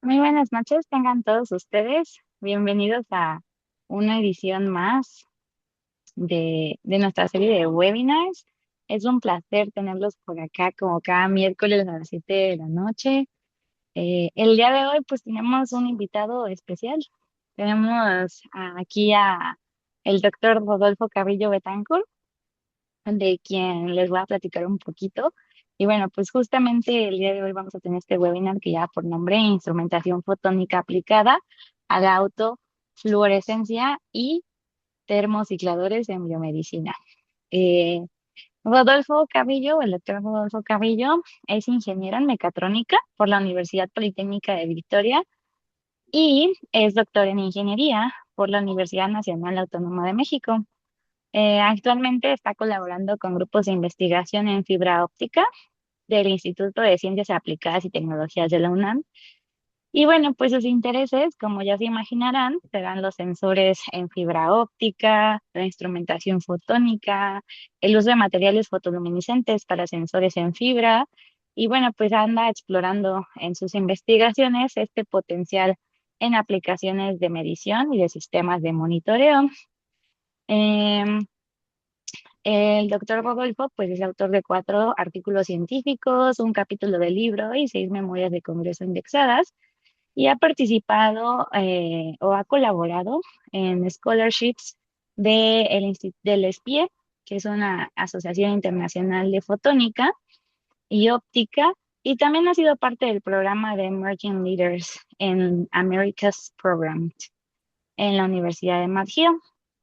Muy buenas noches, tengan todos ustedes. Bienvenidos a una edición más de nuestra serie de webinars. Es un placer tenerlos por acá como cada miércoles a las 7 de la noche. El día de hoy pues tenemos un invitado especial. Tenemos aquí a el doctor Rodolfo Carrillo Betancourt, de quien les voy a platicar un poquito. Y bueno, pues justamente el día de hoy vamos a tener este webinar que lleva por nombre Instrumentación Fotónica aplicada a la autofluorescencia y termocicladores en biomedicina. Eh, Rodolfo Carrillo, el doctor Rodolfo Carrillo, es ingeniero en mecatrónica por la Universidad Politécnica de Victoria y es doctor en ingeniería por la Universidad Nacional Autónoma de México. Actualmente está colaborando con grupos de investigación en fibra óptica del Instituto de Ciencias Aplicadas y Tecnologías de la UNAM. Y bueno, pues sus intereses, como ya se imaginarán, serán los sensores en fibra óptica, la instrumentación fotónica, el uso de materiales fotoluminiscentes para sensores en fibra. Y bueno, pues anda explorando en sus investigaciones este potencial en aplicaciones de medición y de sistemas de monitoreo. Em, el doctor Rodolfo, pues es autor de 4 artículos científicos, un capítulo de libro y 6 memorias de congreso indexadas, y ha participado o ha colaborado en scholarships del SPIE, que es una asociación internacional de fotónica y óptica, y también ha sido parte del programa de Emerging Leaders en America's Program en la Universidad de McGill.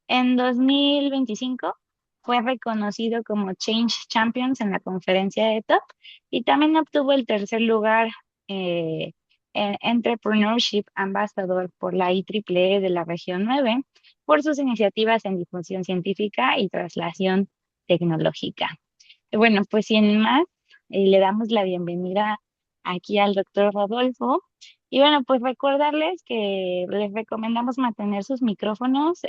En 2025 fue reconocido como Change Champions en la conferencia de TOP y también obtuvo el tercer lugar en Entrepreneurship Ambassador por la IEEE de la región 9 por sus iniciativas en difusión científica y traslación tecnológica. Bueno, pues sin más, le damos la bienvenida aquí al doctor Rodolfo. Y bueno, pues recordarles que les recomendamos mantener sus micrófonos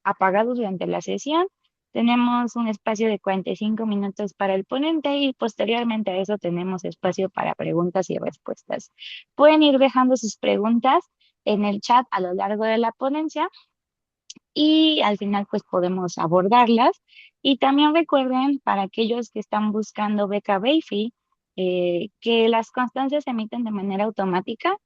apagados durante la sesión. Tenemos un espacio de 45 minutos para el ponente y posteriormente a eso tenemos espacio para preguntas y respuestas. Pueden ir dejando sus preguntas en el chat a lo largo de la ponencia y al final pues podemos abordarlas. Y también recuerden para aquellos que están buscando beca BEIFI, que las constancias se emiten de manera automática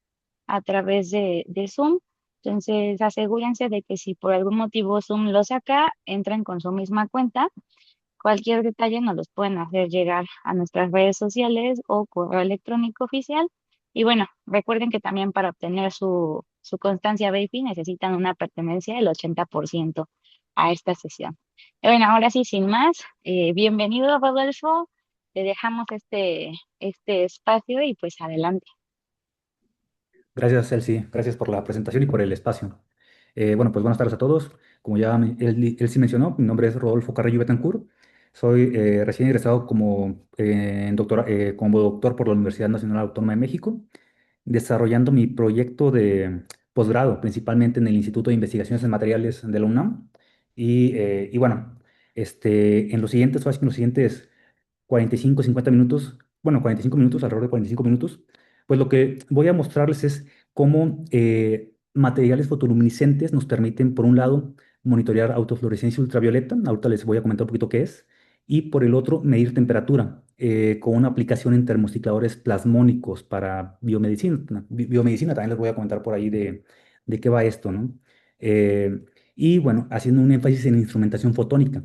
a través de Zoom. Entonces asegúrense de que si por algún motivo Zoom lo saca, entren con su misma cuenta. Cualquier detalle nos los pueden hacer llegar a nuestras redes sociales o correo electrónico oficial. Y bueno, recuerden que también para obtener su constancia BAPI necesitan una pertenencia del 80% a esta sesión. Y bueno, ahora sí, sin más, bienvenido Rodolfo. Te dejamos este espacio y pues adelante. Gracias, Elsie. Gracias por la presentación y por el espacio. Bueno, pues buenas tardes a todos. Como ya él sí mencionó, mi nombre es Rodolfo Carrillo Betancourt. Soy recién egresado como doctor por la Universidad Nacional Autónoma de México, desarrollando mi proyecto de posgrado, principalmente en el Instituto de Investigaciones en Materiales de la UNAM. Y bueno, en los siguientes 45, 50 minutos, bueno, 45 minutos, alrededor de 45 minutos, pues lo que voy a mostrarles es cómo materiales fotoluminiscentes nos permiten, por un lado, monitorear autofluorescencia ultravioleta, ahorita les voy a comentar un poquito qué es, y por el otro, medir temperatura con una aplicación en termocicladores plasmónicos para biomedicina. Biomedicina también les voy a comentar por ahí de qué va esto, ¿no? Y bueno, haciendo un énfasis en instrumentación fotónica.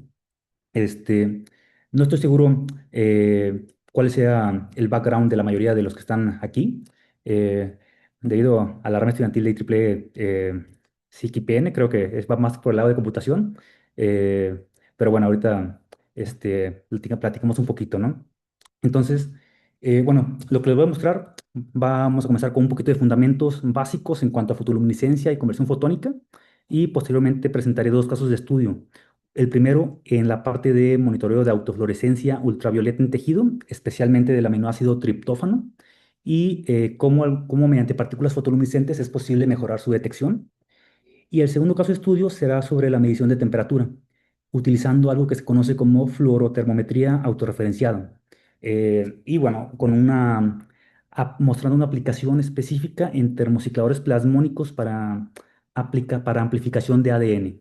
Este, no estoy seguro cuál sea el background de la mayoría de los que están aquí. Eh, Debido a la rama estudiantil de IEEE SIC-IPN, creo que va más por el lado de computación. Eh, pero bueno, ahorita platicamos un poquito, ¿no? Entonces, bueno, lo que les voy a mostrar, vamos a comenzar con un poquito de fundamentos básicos en cuanto a fotoluminiscencia y conversión fotónica, y posteriormente presentaré dos casos de estudio. El primero en la parte de monitoreo de autofluorescencia ultravioleta en tejido, especialmente del aminoácido triptófano, y cómo mediante partículas fotoluminiscentes es posible mejorar su detección. Y el segundo caso de estudio será sobre la medición de temperatura, utilizando algo que se conoce como fluorotermometría autorreferenciada. Y bueno, con una mostrando una aplicación específica en termocicladores plasmónicos para amplificación de ADN.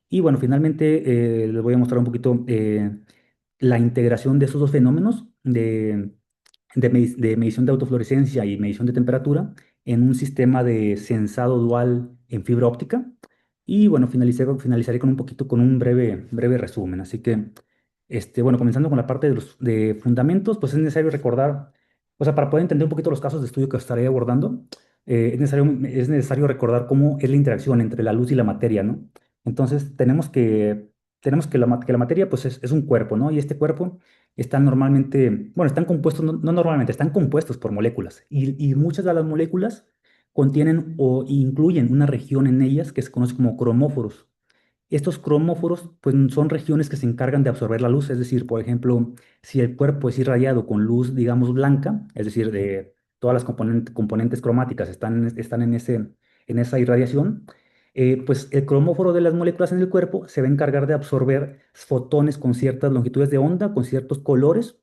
Y bueno, finalmente les voy a mostrar un poquito la integración de esos dos fenómenos de medición de autofluorescencia y medición de temperatura en un sistema de sensado dual en fibra óptica. Y bueno, finalizaré con un poquito, con un breve resumen. Así que, bueno, comenzando con la parte de fundamentos, pues es necesario recordar, o sea, para poder entender un poquito los casos de estudio que estaré abordando, es necesario recordar cómo es la interacción entre la luz y la materia, ¿no? Entonces, tenemos que la materia, pues es un cuerpo, ¿no? Y este cuerpo están normalmente, bueno, están compuestos, no normalmente, están compuestos por moléculas. Y muchas de las moléculas contienen o incluyen una región en ellas que se conoce como cromóforos. Estos cromóforos, pues, son regiones que se encargan de absorber la luz. Es decir, por ejemplo, si el cuerpo es irradiado con luz, digamos, blanca, es decir, de todas las componentes cromáticas están en esa irradiación, pues el cromóforo de las moléculas en el cuerpo se va a encargar de absorber fotones con ciertas longitudes de onda, con ciertos colores,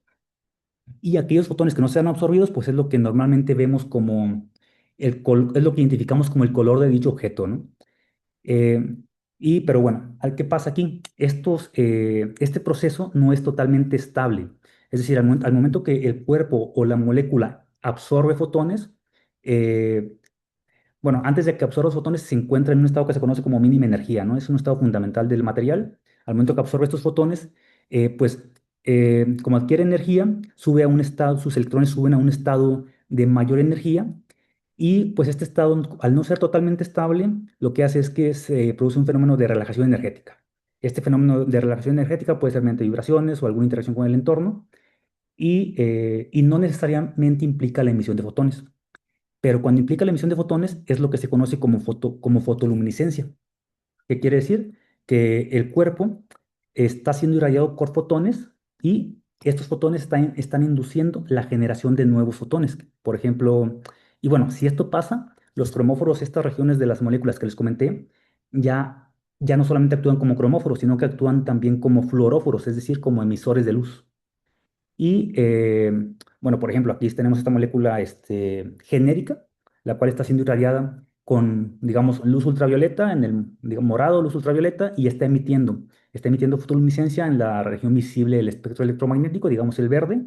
y aquellos fotones que no sean absorbidos, pues es lo que normalmente vemos como es lo que identificamos como el color de dicho objeto, ¿no? Eh, pero bueno, ¿qué pasa aquí? Este proceso no es totalmente estable. Es decir, al momento que el cuerpo o la molécula absorbe fotones, eh, bueno, antes de que absorba los fotones se encuentra en un estado que se conoce como mínima energía, ¿no? Es un estado fundamental del material. Al momento que absorbe estos fotones, pues como adquiere energía, sube a un estado, sus electrones suben a un estado de mayor energía y pues este estado, al no ser totalmente estable, lo que hace es que se produce un fenómeno de relajación energética. Este fenómeno de relajación energética puede ser mediante vibraciones o alguna interacción con el entorno y no necesariamente implica la emisión de fotones. Pero cuando implica la emisión de fotones es lo que se conoce como fotoluminiscencia. ¿Qué quiere decir? Que el cuerpo está siendo irradiado por fotones y estos fotones están induciendo la generación de nuevos fotones. Por ejemplo, y bueno, si esto pasa, los cromóforos, estas regiones de las moléculas que les comenté, ya no solamente actúan como cromóforos, sino que actúan también como fluoróforos, es decir, como emisores de luz. Y bueno, por ejemplo, aquí tenemos esta molécula genérica, la cual está siendo irradiada con, digamos, luz ultravioleta, digamos, morado, luz ultravioleta, y está emitiendo fotoluminiscencia en la región visible del espectro electromagnético, digamos el verde.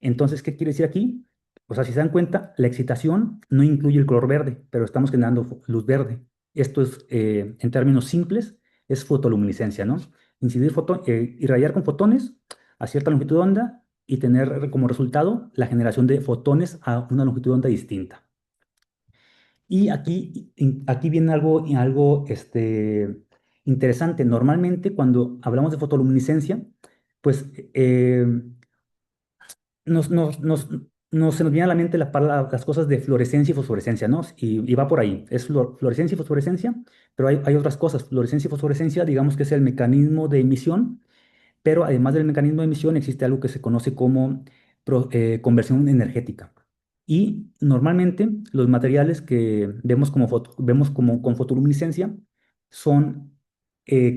Entonces, ¿qué quiere decir aquí? O sea, si se dan cuenta, la excitación no incluye el color verde, pero estamos generando luz verde. Esto es, en términos simples, es fotoluminiscencia, ¿no? Irradiar con fotones a cierta longitud de onda y tener como resultado la generación de fotones a una longitud de onda distinta. Y aquí viene algo interesante. Normalmente, cuando hablamos de fotoluminiscencia, pues nos, nos, nos, se nos viene a la mente las cosas de fluorescencia y fosforescencia, ¿no? Y va por ahí. Es fluorescencia y fosforescencia, pero hay otras cosas. Fluorescencia y fosforescencia, digamos que es el mecanismo de emisión, pero además del mecanismo de emisión existe algo que se conoce como conversión energética. Y normalmente los materiales que vemos como con fotoluminiscencia son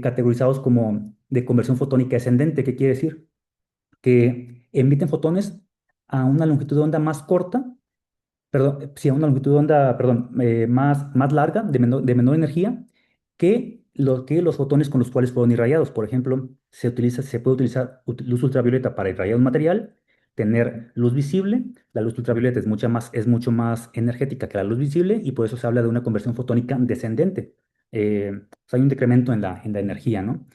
categorizados como de conversión fotónica descendente. ¿Qué quiere decir? Que emiten fotones a una longitud de onda más corta, perdón, sí, a una longitud de onda, perdón, más larga, de menor energía, que los fotones con los cuales fueron irradiados. Por ejemplo, se puede utilizar luz ultravioleta para irradiar un material, tener luz visible. La luz ultravioleta es mucho más energética que la luz visible y por eso se habla de una conversión fotónica descendente. O sea, hay un decremento en la energía, ¿no?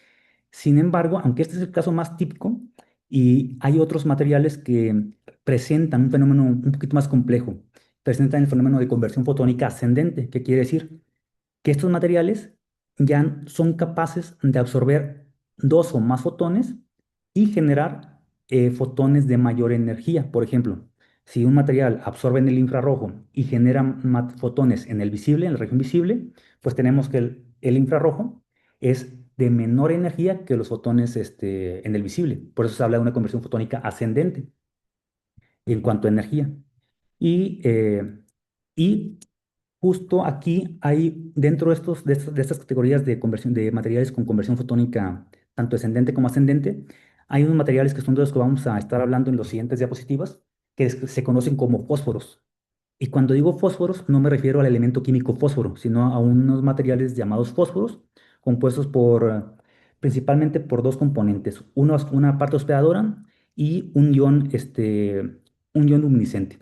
Sin embargo, aunque este es el caso más típico, y hay otros materiales que presentan un fenómeno un poquito más complejo, presentan el fenómeno de conversión fotónica ascendente, que quiere decir que estos materiales ya son capaces de absorber dos o más fotones y generar fotones de mayor energía. Por ejemplo, si un material absorbe en el infrarrojo y genera fotones en el visible, en la región visible, pues tenemos que el infrarrojo es de menor energía que los fotones en el visible. Por eso se habla de una conversión fotónica ascendente en cuanto a energía. Y, eh, y justo aquí hay, dentro de estas categorías de conversión de materiales con conversión fotónica, tanto descendente como ascendente, hay unos materiales que son de los que vamos a estar hablando en las siguientes diapositivas, se conocen como fósforos. Y cuando digo fósforos, no me refiero al elemento químico fósforo, sino a unos materiales llamados fósforos, compuestos principalmente por dos componentes, una parte hospedadora y un ion luminiscente.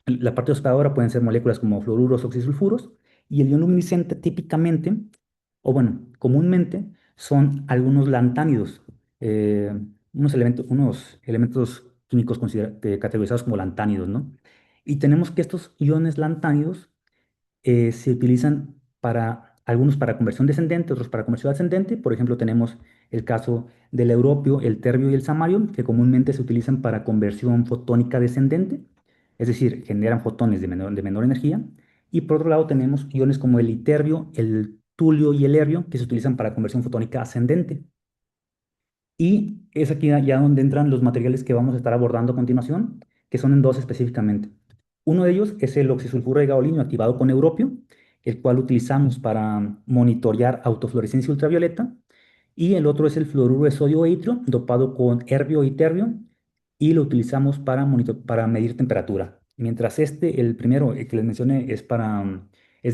La parte hospedadora pueden ser moléculas como fluoruros, oxisulfuros, y el ion luminiscente típicamente, o bueno, comúnmente, son algunos lantánidos, eh, unos elementos químicos categorizados como lantánidos, ¿no? Y tenemos que estos iones lantánidos se utilizan algunos para conversión descendente, otros para conversión ascendente. Por ejemplo, tenemos el caso del europio, el terbio y el samario, que comúnmente se utilizan para conversión fotónica descendente, es decir, generan fotones de menor energía. Y por otro lado tenemos iones como el iterbio, el tulio y el herbio, que se utilizan para conversión fotónica ascendente. Y es aquí ya donde entran los materiales que vamos a estar abordando a continuación, que son en dos específicamente. Uno de ellos es el oxisulfuro de gaolino activado con europio, el cual utilizamos para monitorear autofluorescencia ultravioleta, y el otro es el fluoruro de sodio e itrio dopado con herbio y terbio, y lo utilizamos para medir temperatura. Mientras el primero que les mencioné es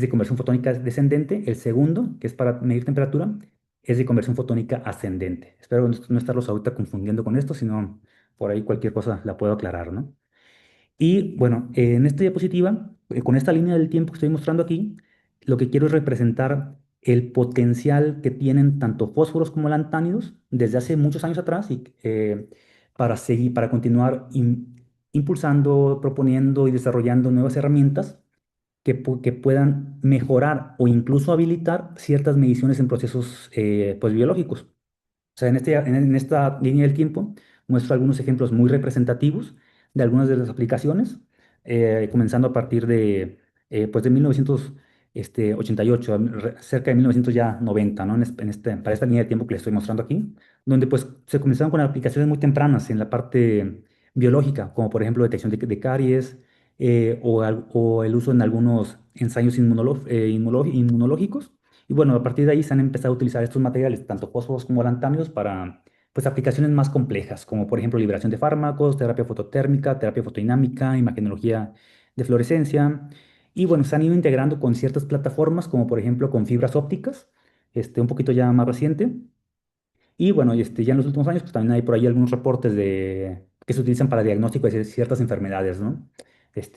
de conversión fotónica descendente, el segundo, que es para medir temperatura, es de conversión fotónica ascendente. Espero no estarlos ahorita confundiendo con esto, sino por ahí cualquier cosa la puedo aclarar, ¿no? Y bueno, en esta diapositiva, con esta línea del tiempo que estoy mostrando aquí, lo que quiero es representar el potencial que tienen tanto fósforos como lantánidos desde hace muchos años atrás y para continuar impulsando, proponiendo y desarrollando nuevas herramientas que puedan mejorar o incluso habilitar ciertas mediciones en procesos pues, biológicos. O sea, en esta línea del tiempo muestro algunos ejemplos muy representativos de algunas de las aplicaciones, comenzando a partir pues de 1988, cerca de 1990, ¿no? Para esta línea de tiempo que les estoy mostrando aquí, donde pues se comenzaron con aplicaciones muy tempranas en la parte biológica, como por ejemplo detección de caries, o el uso en algunos ensayos inmunológicos. Y bueno, a partir de ahí se han empezado a utilizar estos materiales, tanto fósforos como lantáneos, para pues, aplicaciones más complejas, como por ejemplo liberación de fármacos, terapia fototérmica, terapia fotodinámica, imagenología de fluorescencia. Y bueno, se han ido integrando con ciertas plataformas, como por ejemplo con fibras ópticas, un poquito ya más reciente. Y bueno, ya en los últimos años, pues también hay por ahí algunos reportes que se utilizan para diagnóstico de ciertas enfermedades, ¿no?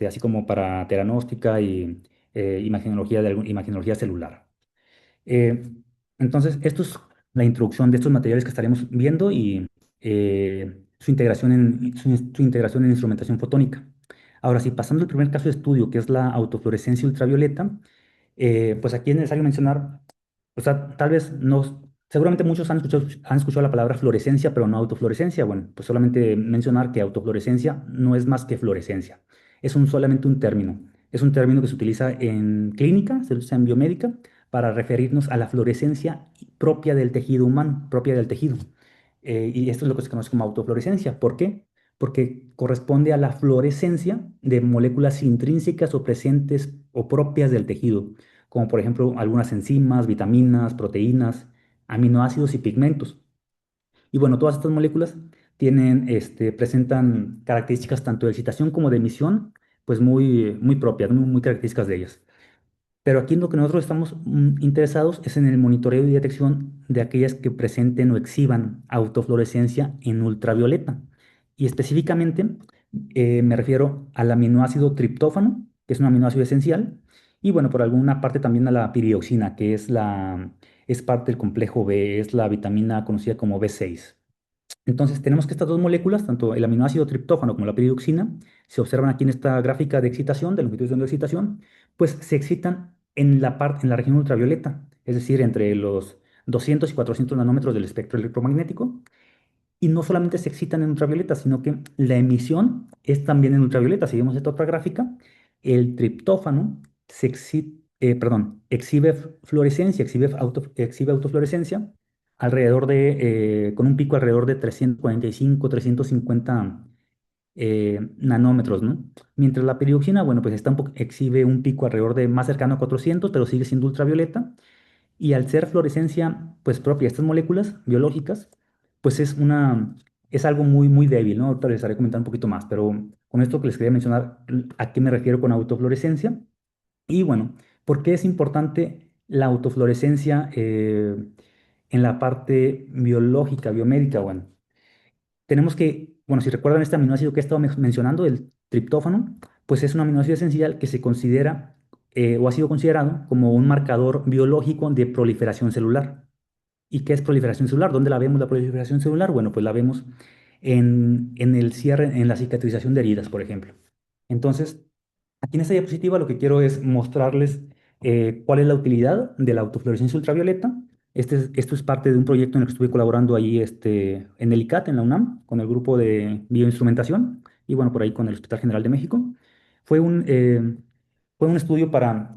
Así como para teranóstica y imagenología celular. Eh, entonces, esto es la introducción de estos materiales que estaremos viendo y su integración en instrumentación fotónica. Ahora, si pasando al primer caso de estudio, que es la autofluorescencia ultravioleta, pues aquí es necesario mencionar, o sea, tal vez no, seguramente muchos han escuchado la palabra fluorescencia, pero no autofluorescencia. Bueno, pues solamente mencionar que autofluorescencia no es más que fluorescencia. Solamente un término. Es un término que se utiliza en clínica, se usa en biomédica, para referirnos a la fluorescencia propia del tejido humano, propia del tejido. Y esto es lo que se conoce como autofluorescencia. ¿Por qué? Porque corresponde a la fluorescencia de moléculas intrínsecas o presentes o propias del tejido, como por ejemplo algunas enzimas, vitaminas, proteínas, aminoácidos y pigmentos. Y bueno, todas estas moléculas presentan características tanto de excitación como de emisión, pues muy propias, muy características de ellas. Pero aquí lo que nosotros estamos interesados es en el monitoreo y detección de aquellas que presenten o exhiban autofluorescencia en ultravioleta. Y específicamente me refiero al aminoácido triptófano, que es un aminoácido esencial, y bueno, por alguna parte también a la piridioxina, que es parte del complejo B, es la vitamina conocida como B6. Entonces, tenemos que estas dos moléculas, tanto el aminoácido triptófano como la piridoxina, se observan aquí en esta gráfica de excitación, de longitud de excitación, pues se excitan en la región ultravioleta, es decir, entre los 200 y 400 nanómetros del espectro electromagnético. Y no solamente se excitan en ultravioleta, sino que la emisión es también en ultravioleta. Si vemos esta otra gráfica, el triptófano exhibe fluorescencia, exhibe autofluorescencia con un pico alrededor de 345, 350 nanómetros, ¿no? Mientras la peridoxina, bueno, pues exhibe un pico alrededor de más cercano a 400, pero sigue siendo ultravioleta. Y al ser fluorescencia, pues propia de estas moléculas biológicas, pues es algo muy débil, ¿no? Ahorita les estaré comentando un poquito más, pero con esto que les quería mencionar, a qué me refiero con autofluorescencia. Y bueno, ¿por qué es importante la autofluorescencia en la parte biológica, biomédica? Bueno, tenemos que, bueno, si recuerdan este aminoácido que he estado mencionando, el triptófano, pues es un aminoácido esencial que se considera o ha sido considerado como un marcador biológico de proliferación celular. ¿Y qué es proliferación celular? ¿Dónde la vemos la proliferación celular? Bueno, pues la vemos en el cierre, en la cicatrización de heridas, por ejemplo. Entonces, aquí en esta diapositiva lo que quiero es mostrarles cuál es la utilidad de la autofluorescencia ultravioleta. Esto es parte de un proyecto en el que estuve colaborando ahí en el ICAT, en la UNAM, con el grupo de bioinstrumentación y bueno, por ahí con el Hospital General de México. Fue un, eh, fue un estudio para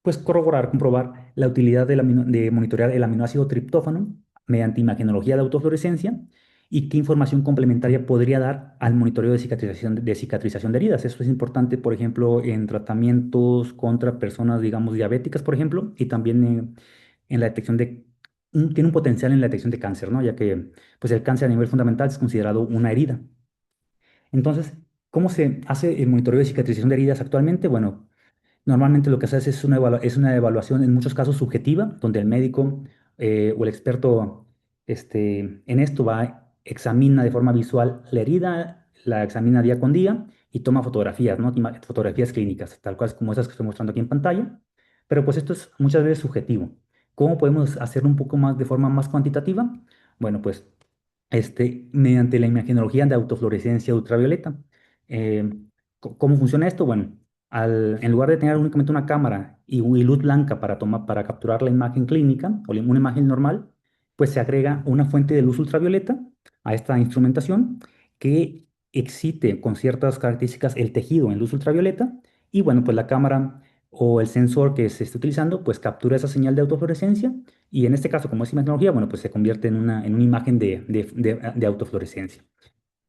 pues, corroborar, comprobar la utilidad de monitorear el aminoácido triptófano mediante imagenología de autofluorescencia y qué información complementaria podría dar al monitoreo de cicatrización de heridas. Eso es importante, por ejemplo, en tratamientos contra personas, digamos, diabéticas, por ejemplo, y también en la detección tiene un potencial en la detección de cáncer, ¿no? Ya que pues, el cáncer a nivel fundamental es considerado una herida. Entonces, ¿cómo se hace el monitoreo de cicatrización de heridas actualmente? Bueno, normalmente lo que se hace es es una evaluación en muchos casos subjetiva, donde el médico o el experto en esto examina de forma visual la herida, la examina día con día y toma fotografías, ¿no? Fotografías clínicas, tal cual como esas que estoy mostrando aquí en pantalla. Pero pues esto es muchas veces subjetivo. ¿Cómo podemos hacerlo un poco más de forma más cuantitativa? Bueno, pues mediante la imagenología de autofluorescencia ultravioleta. Eh, ¿Cómo funciona esto? Bueno, en lugar de tener únicamente una cámara y luz blanca para capturar la imagen clínica o una imagen normal, pues se agrega una fuente de luz ultravioleta a esta instrumentación que excite con ciertas características el tejido en luz ultravioleta y bueno, pues la cámara o el sensor que se esté utilizando pues captura esa señal de autofluorescencia y en este caso, como es imagenología, bueno, pues se convierte en una imagen de autofluorescencia.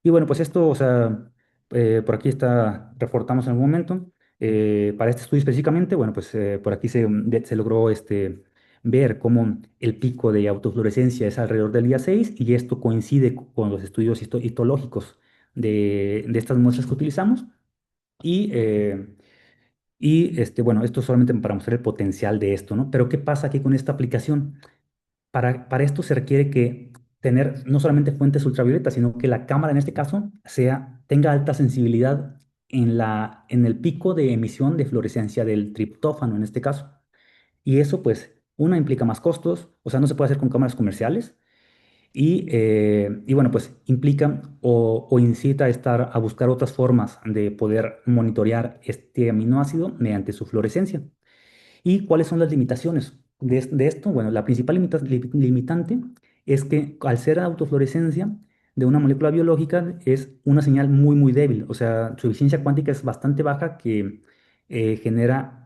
Y bueno, pues esto, o sea, por aquí está, reportamos en algún momento. Para este estudio específicamente, bueno, pues por aquí se logró ver cómo el pico de autofluorescencia es alrededor del día 6 y esto coincide con los estudios histológicos de estas muestras que utilizamos. Y, bueno, esto solamente para mostrar el potencial de esto, ¿no? Pero ¿qué pasa aquí con esta aplicación? Para esto se requiere que tener no solamente fuentes ultravioletas, sino que la cámara en este caso tenga alta sensibilidad en el pico de emisión de fluorescencia del triptófano en este caso. Y eso pues, una implica más costos, o sea, no se puede hacer con cámaras comerciales. Y bueno, pues implica o incita a buscar otras formas de poder monitorear este aminoácido mediante su fluorescencia. ¿Y cuáles son las limitaciones de esto? Bueno, la principal limitante es que al ser autofluorescencia de una molécula biológica es una señal muy, muy débil. O sea, su eficiencia cuántica es bastante baja que genera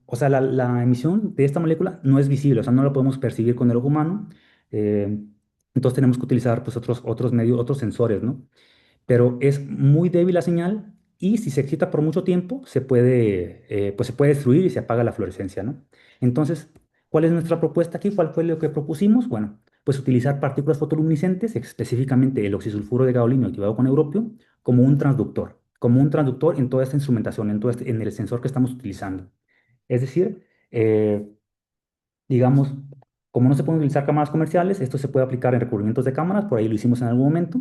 o sea, la emisión de esta molécula no es visible, o sea, no la podemos percibir con el ojo humano. eh, entonces tenemos que utilizar pues otros medios, otros sensores, ¿no? Pero es muy débil la señal y si se excita por mucho tiempo pues se puede destruir y se apaga la fluorescencia, ¿no? Entonces, ¿cuál es nuestra propuesta aquí? ¿Cuál fue lo que propusimos? Bueno, pues utilizar partículas fotoluminiscentes, específicamente el oxisulfuro de gaolino activado con europio, como un transductor en toda esta instrumentación, en el sensor que estamos utilizando. Es decir, eh, digamos, como no se pueden utilizar cámaras comerciales, esto se puede aplicar en recubrimientos de cámaras, por ahí lo hicimos en algún momento.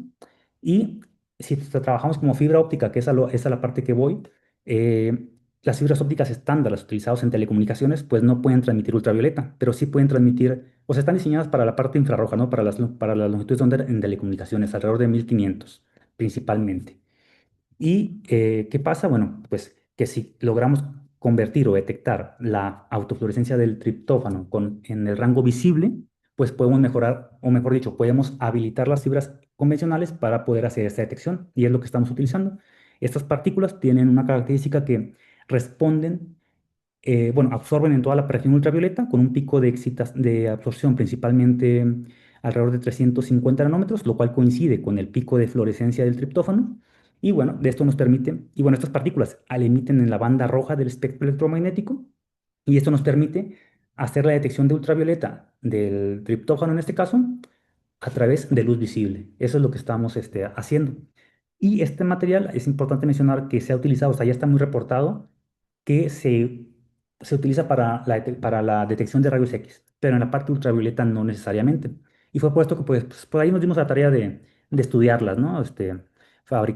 Y si trabajamos como fibra óptica, que esa es la parte que voy, eh, las fibras ópticas estándar, las utilizadas en telecomunicaciones, pues no pueden transmitir ultravioleta, pero sí pueden transmitir, o sea, están diseñadas para la parte infrarroja, ¿no? Para las longitudes de onda en telecomunicaciones, alrededor de 1500 principalmente. ¿Y qué pasa? Bueno, pues que si logramos convertir o detectar la autofluorescencia del triptófano en el rango visible, pues podemos mejorar, o mejor dicho, podemos habilitar las fibras convencionales para poder hacer esta detección, y es lo que estamos utilizando. Estas partículas tienen una característica que responden, bueno, absorben en toda la radiación ultravioleta con un pico de absorción principalmente alrededor de 350 nanómetros, lo cual coincide con el pico de fluorescencia del triptófano. Y bueno, de esto nos permite, y bueno, estas partículas emiten en la banda roja del espectro electromagnético, y esto nos permite hacer la detección de ultravioleta del triptófano en este caso a través de luz visible. Eso es lo que estamos haciendo. Y este material es importante mencionar que se ha utilizado, o sea, ya está muy reportado, que se utiliza para para la detección de rayos X, pero en la parte ultravioleta no necesariamente. Y fue por esto que pues, por ahí nos dimos la tarea de estudiarlas, ¿no?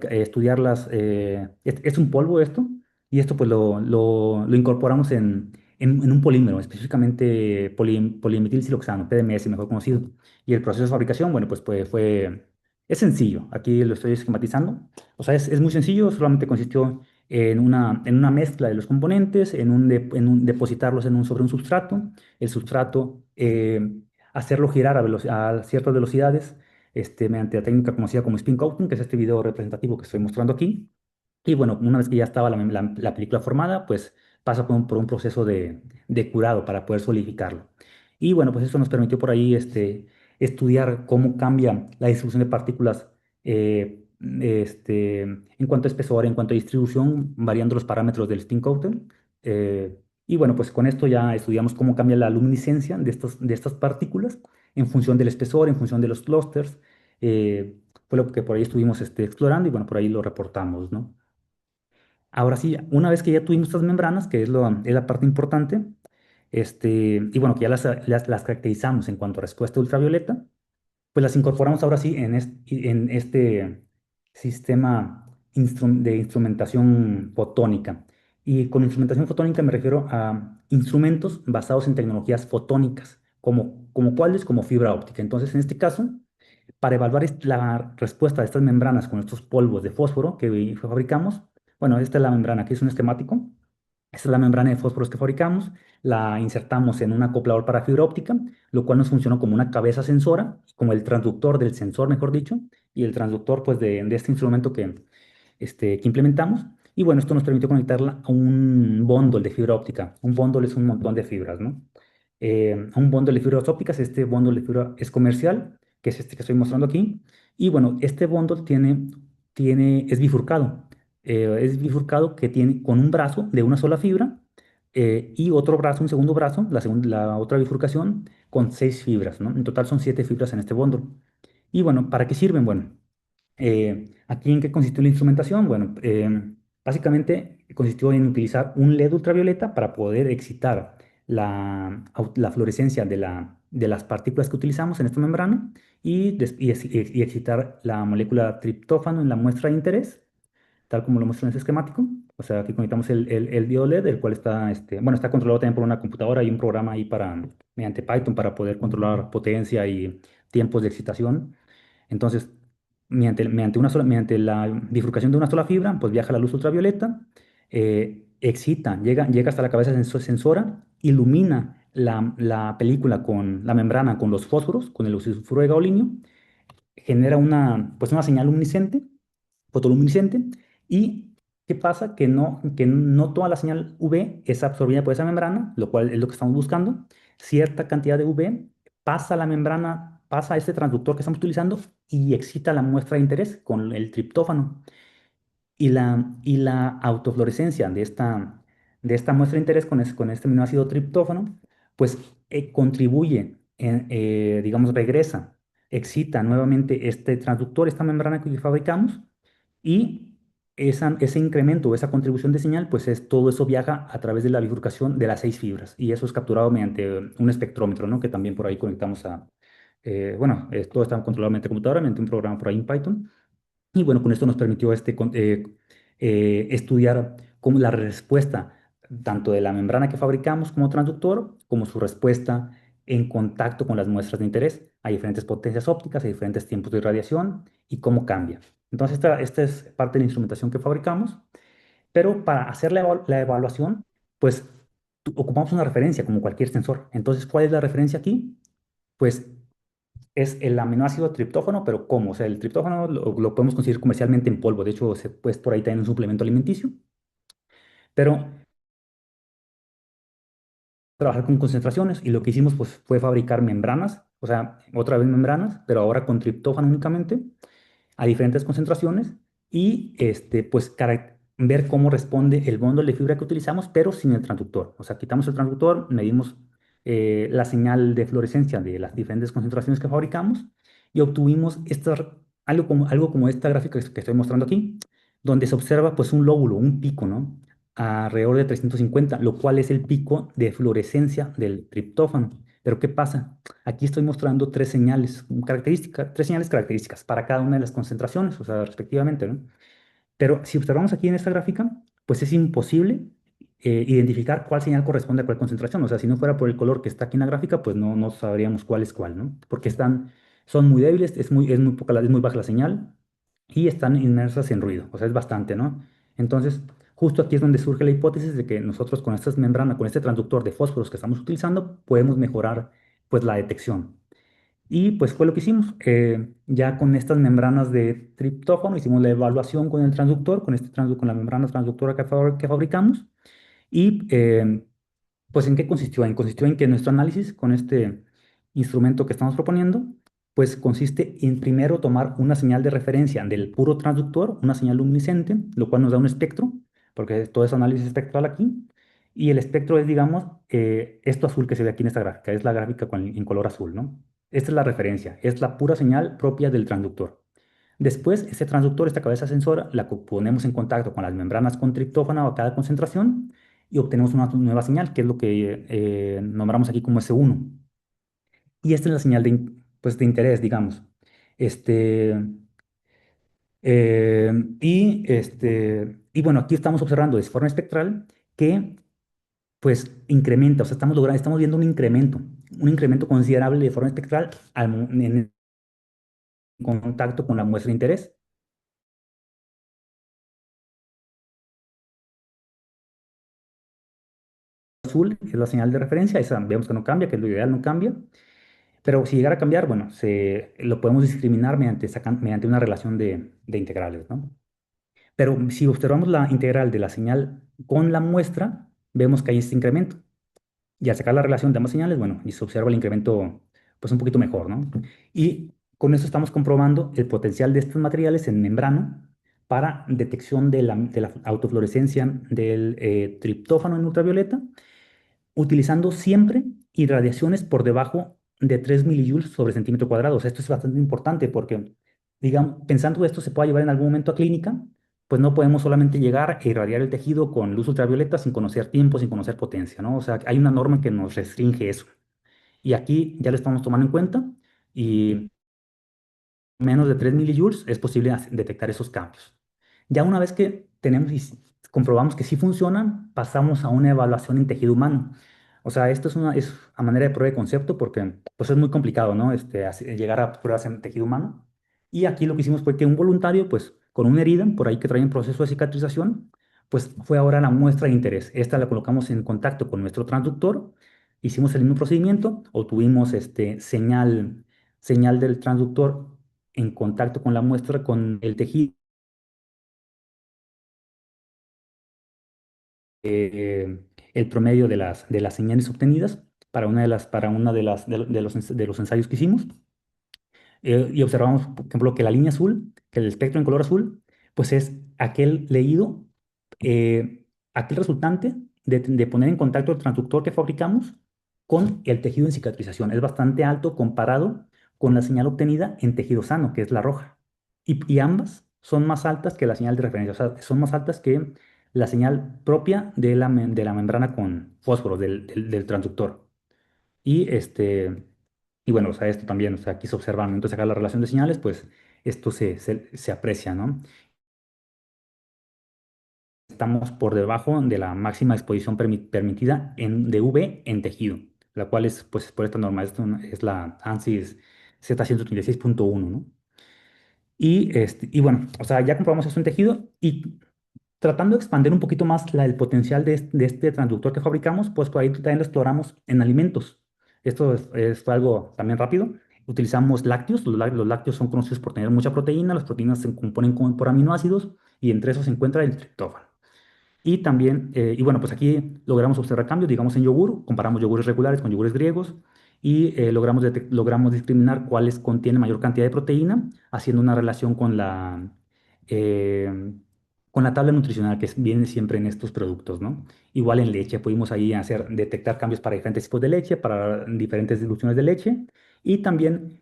Estudiarlas. Es un polvo esto, y esto pues lo incorporamos en un polímero, específicamente polimetilsiloxano, PDMS, mejor conocido. Y el proceso de fabricación, bueno, es sencillo. Aquí lo estoy esquematizando. O sea, es muy sencillo, solamente consistió en una mezcla de los componentes, depositarlos sobre un substrato, el substrato, hacerlo girar a ciertas velocidades, mediante la técnica conocida como spin coating, que es este video representativo que estoy mostrando aquí. Y bueno, una vez que ya estaba la película formada, pues pasa por un proceso de curado para poder solidificarlo. Y bueno, pues eso nos permitió por ahí estudiar cómo cambia la distribución de partículas, en cuanto a espesor, en cuanto a distribución, variando los parámetros del spin coating. Y bueno, pues con esto ya estudiamos cómo cambia la luminiscencia de estas partículas en función del espesor, en función de los clústeres. Fue lo que por ahí estuvimos explorando y bueno, por ahí lo reportamos, ¿no? Ahora sí, una vez que ya tuvimos estas membranas, que es la parte importante, y bueno, que ya las caracterizamos en cuanto a respuesta ultravioleta, pues las incorporamos ahora sí en este sistema de instrumentación fotónica. Y con instrumentación fotónica me refiero a instrumentos basados en tecnologías fotónicas, como cuáles, como fibra óptica. Entonces, en este caso, para evaluar la respuesta de estas membranas con estos polvos de fósforo que fabricamos, bueno, esta es la membrana, aquí es un esquemático. Esta es la membrana de fósforos que fabricamos, la insertamos en un acoplador para fibra óptica, lo cual nos funcionó como una cabeza sensora, como el transductor del sensor, mejor dicho, y el transductor pues de este instrumento que implementamos. Y bueno, esto nos permitió conectarla a un bundle de fibra óptica. Un bundle es un montón de fibras, ¿no? A un bundle de fibras ópticas, este bundle de fibra es comercial, que es este que estoy mostrando aquí. Y bueno, este bundle es bifurcado. Es bifurcado que tiene con un brazo de una sola fibra, y otro brazo, un segundo brazo, la otra bifurcación, con 6 fibras, ¿no? En total son 7 fibras en este bundle. Y bueno, ¿para qué sirven? Bueno, ¿aquí en qué consistió la instrumentación? Bueno, básicamente consistió en utilizar un LED ultravioleta para poder excitar la fluorescencia de las partículas que utilizamos en esta membrana y excitar la molécula triptófano en la muestra de interés, tal como lo muestro en este esquemático. O sea, aquí conectamos el diodo LED, el cual bueno, está controlado también por una computadora y un programa ahí mediante Python para poder controlar potencia y tiempos de excitación. Entonces, mediante la bifurcación de una sola fibra, pues viaja la luz ultravioleta, llega hasta la cabeza sensora, ilumina la película con la membrana con los fósforos, con el oxidufluro de gaolinio, genera una señal luminiscente, fotoluminiscente. ¿Y qué pasa? Que no toda la señal UV es absorbida por esa membrana, lo cual es lo que estamos buscando. Cierta cantidad de UV pasa a la membrana, pasa a este transductor que estamos utilizando y excita la muestra de interés con el triptófano. Y la autofluorescencia de esta muestra de interés con este aminoácido triptófano, pues contribuye, digamos, regresa, excita nuevamente este transductor, esta membrana que fabricamos, y ese incremento o esa contribución de señal, pues todo eso viaja a través de la bifurcación de las 6 fibras, y eso es capturado mediante un espectrómetro, ¿no? Que también por ahí conectamos todo está controlado mediante computadora, mediante un programa por ahí en Python. Y bueno, con esto nos permitió estudiar cómo la respuesta tanto de la membrana que fabricamos como transductor, como su respuesta en contacto con las muestras de interés a diferentes potencias ópticas, a diferentes tiempos de irradiación y cómo cambia. Entonces, esta es parte de la instrumentación que fabricamos, pero para hacer la evaluación, pues ocupamos una referencia como cualquier sensor. Entonces, ¿cuál es la referencia aquí? Pues es el aminoácido triptófano, pero ¿cómo? O sea, el triptófano lo podemos conseguir comercialmente en polvo. De hecho, pues por ahí también un suplemento alimenticio. Pero trabajar con concentraciones y lo que hicimos pues fue fabricar membranas, o sea, otra vez membranas, pero ahora con triptófano únicamente, a diferentes concentraciones y pues ver cómo responde el bundle de fibra que utilizamos, pero sin el transductor. O sea, quitamos el transductor, medimos la señal de fluorescencia de las diferentes concentraciones que fabricamos y obtuvimos estas algo como esta gráfica que estoy mostrando aquí, donde se observa pues un lóbulo, un pico, ¿no? Alrededor de 350, lo cual es el pico de fluorescencia del triptófano. Pero ¿qué pasa? Aquí estoy mostrando tres señales características para cada una de las concentraciones, o sea, respectivamente, ¿no? Pero si observamos aquí en esta gráfica, pues es imposible identificar cuál señal corresponde a cuál concentración. O sea, si no fuera por el color que está aquí en la gráfica, pues no sabríamos cuál es cuál, ¿no? Porque son muy débiles, es muy poca, es muy baja la señal y están inmersas en ruido. O sea, es bastante, ¿no? Entonces, justo aquí es donde surge la hipótesis de que nosotros con estas membranas, con este transductor de fósforos que estamos utilizando, podemos mejorar, pues, la detección. Y pues fue lo que hicimos. Ya con estas membranas de triptófano hicimos la evaluación con el transductor, con la membrana transductora que fabricamos. Y pues ¿en qué consistió? Consistió en que nuestro análisis con este instrumento que estamos proponiendo, pues consiste en primero tomar una señal de referencia del puro transductor, una señal luminiscente, lo cual nos da un espectro, porque todo es análisis espectral aquí. Y el espectro es, digamos, esto azul que se ve aquí en esta gráfica, es la gráfica en color azul, ¿no? Esta es la referencia, es la pura señal propia del transductor. Después, este transductor, esta cabeza sensora, ponemos en contacto con las membranas con triptófano a cada concentración y obtenemos una nueva señal, que es lo que nombramos aquí como S1. Y esta es la señal pues, de interés, digamos. Este, y bueno, aquí estamos observando de forma espectral que pues incrementa, o sea, estamos viendo un incremento considerable de forma espectral en contacto con la muestra de interés. Azul es la señal de referencia, esa vemos que no cambia, que es lo ideal, no cambia. Pero si llegara a cambiar, bueno, lo podemos discriminar mediante una relación de integrales, ¿no? Pero si observamos la integral de la señal con la muestra, vemos que hay este incremento. Y al sacar la relación de ambas señales, bueno, y se observa el incremento pues un poquito mejor, ¿no? Y con eso estamos comprobando el potencial de estos materiales en membrana para detección de la autofluorescencia del triptófano en ultravioleta, utilizando siempre irradiaciones por debajo de 3 milijoules sobre centímetro cuadrado. O sea, esto es bastante importante porque, digamos, pensando que esto se pueda llevar en algún momento a clínica, pues no podemos solamente llegar e irradiar el tejido con luz ultravioleta sin conocer tiempo, sin conocer potencia, ¿no? O sea, hay una norma que nos restringe eso. Y aquí ya lo estamos tomando en cuenta y menos de 3 milijoules es posible detectar esos cambios. Ya una vez que tenemos y comprobamos que sí funcionan, pasamos a una evaluación en tejido humano. O sea, esto es a manera de prueba de concepto porque pues es muy complicado, ¿no? Llegar a pruebas en tejido humano. Y aquí lo que hicimos fue que un voluntario, pues con una herida, por ahí que trae en proceso de cicatrización, pues fue ahora la muestra de interés. Esta la colocamos en contacto con nuestro transductor, hicimos el mismo procedimiento, obtuvimos señal del transductor en contacto con la muestra, con el tejido, eh, el promedio de las señales obtenidas para una de los ensayos que hicimos. Y observamos, por ejemplo, que la línea azul, que el espectro en color azul, pues es aquel leído, aquel resultante de poner en contacto el transductor que fabricamos con el tejido en cicatrización. Es bastante alto comparado con la señal obtenida en tejido sano, que es la roja. Y ambas son más altas que la señal de referencia, o sea, son más altas que la señal propia de la membrana con fósforo del transductor. Y bueno, o sea, esto también, o sea, aquí se observa, al momento de sacar la relación de señales, pues esto se aprecia, ¿no? Estamos por debajo de la máxima exposición permitida de UV en tejido, la cual es, pues, por esta norma, es la ANSYS Z136.1, ¿no? Y bueno, o sea, ya comprobamos eso en tejido y tratando de expandir un poquito más el potencial de este transductor que fabricamos, pues por ahí también lo exploramos en alimentos. Esto fue algo también rápido. Utilizamos lácteos. Los lácteos son conocidos por tener mucha proteína. Las proteínas se componen por aminoácidos y entre esos se encuentra el triptófano. Y también, y bueno, pues aquí logramos observar cambios, digamos en yogur, comparamos yogures regulares con yogures griegos y logramos discriminar cuáles contienen mayor cantidad de proteína, haciendo una relación eh, con la tabla nutricional que viene siempre en estos productos, ¿no? Igual en leche, pudimos ahí detectar cambios para diferentes tipos de leche, para diferentes diluciones de leche y también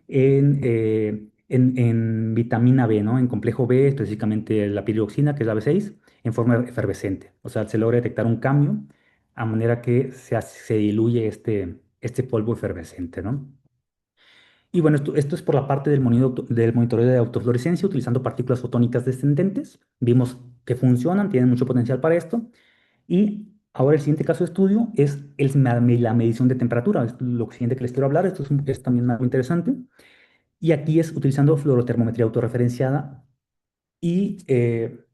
en vitamina B, ¿no? En complejo B, específicamente la piridoxina, que es la B6, en forma efervescente. O sea, se logra detectar un cambio a manera que se diluye este polvo efervescente, ¿no? Y bueno, esto es por la parte del monitoreo de autofluorescencia utilizando partículas fotónicas descendentes. Vimos que funcionan, tienen mucho potencial para esto. Y ahora el siguiente caso de estudio es la medición de temperatura. Es lo siguiente que les quiero hablar. Esto es también algo interesante. Y aquí es utilizando fluorotermometría autorreferenciada. Y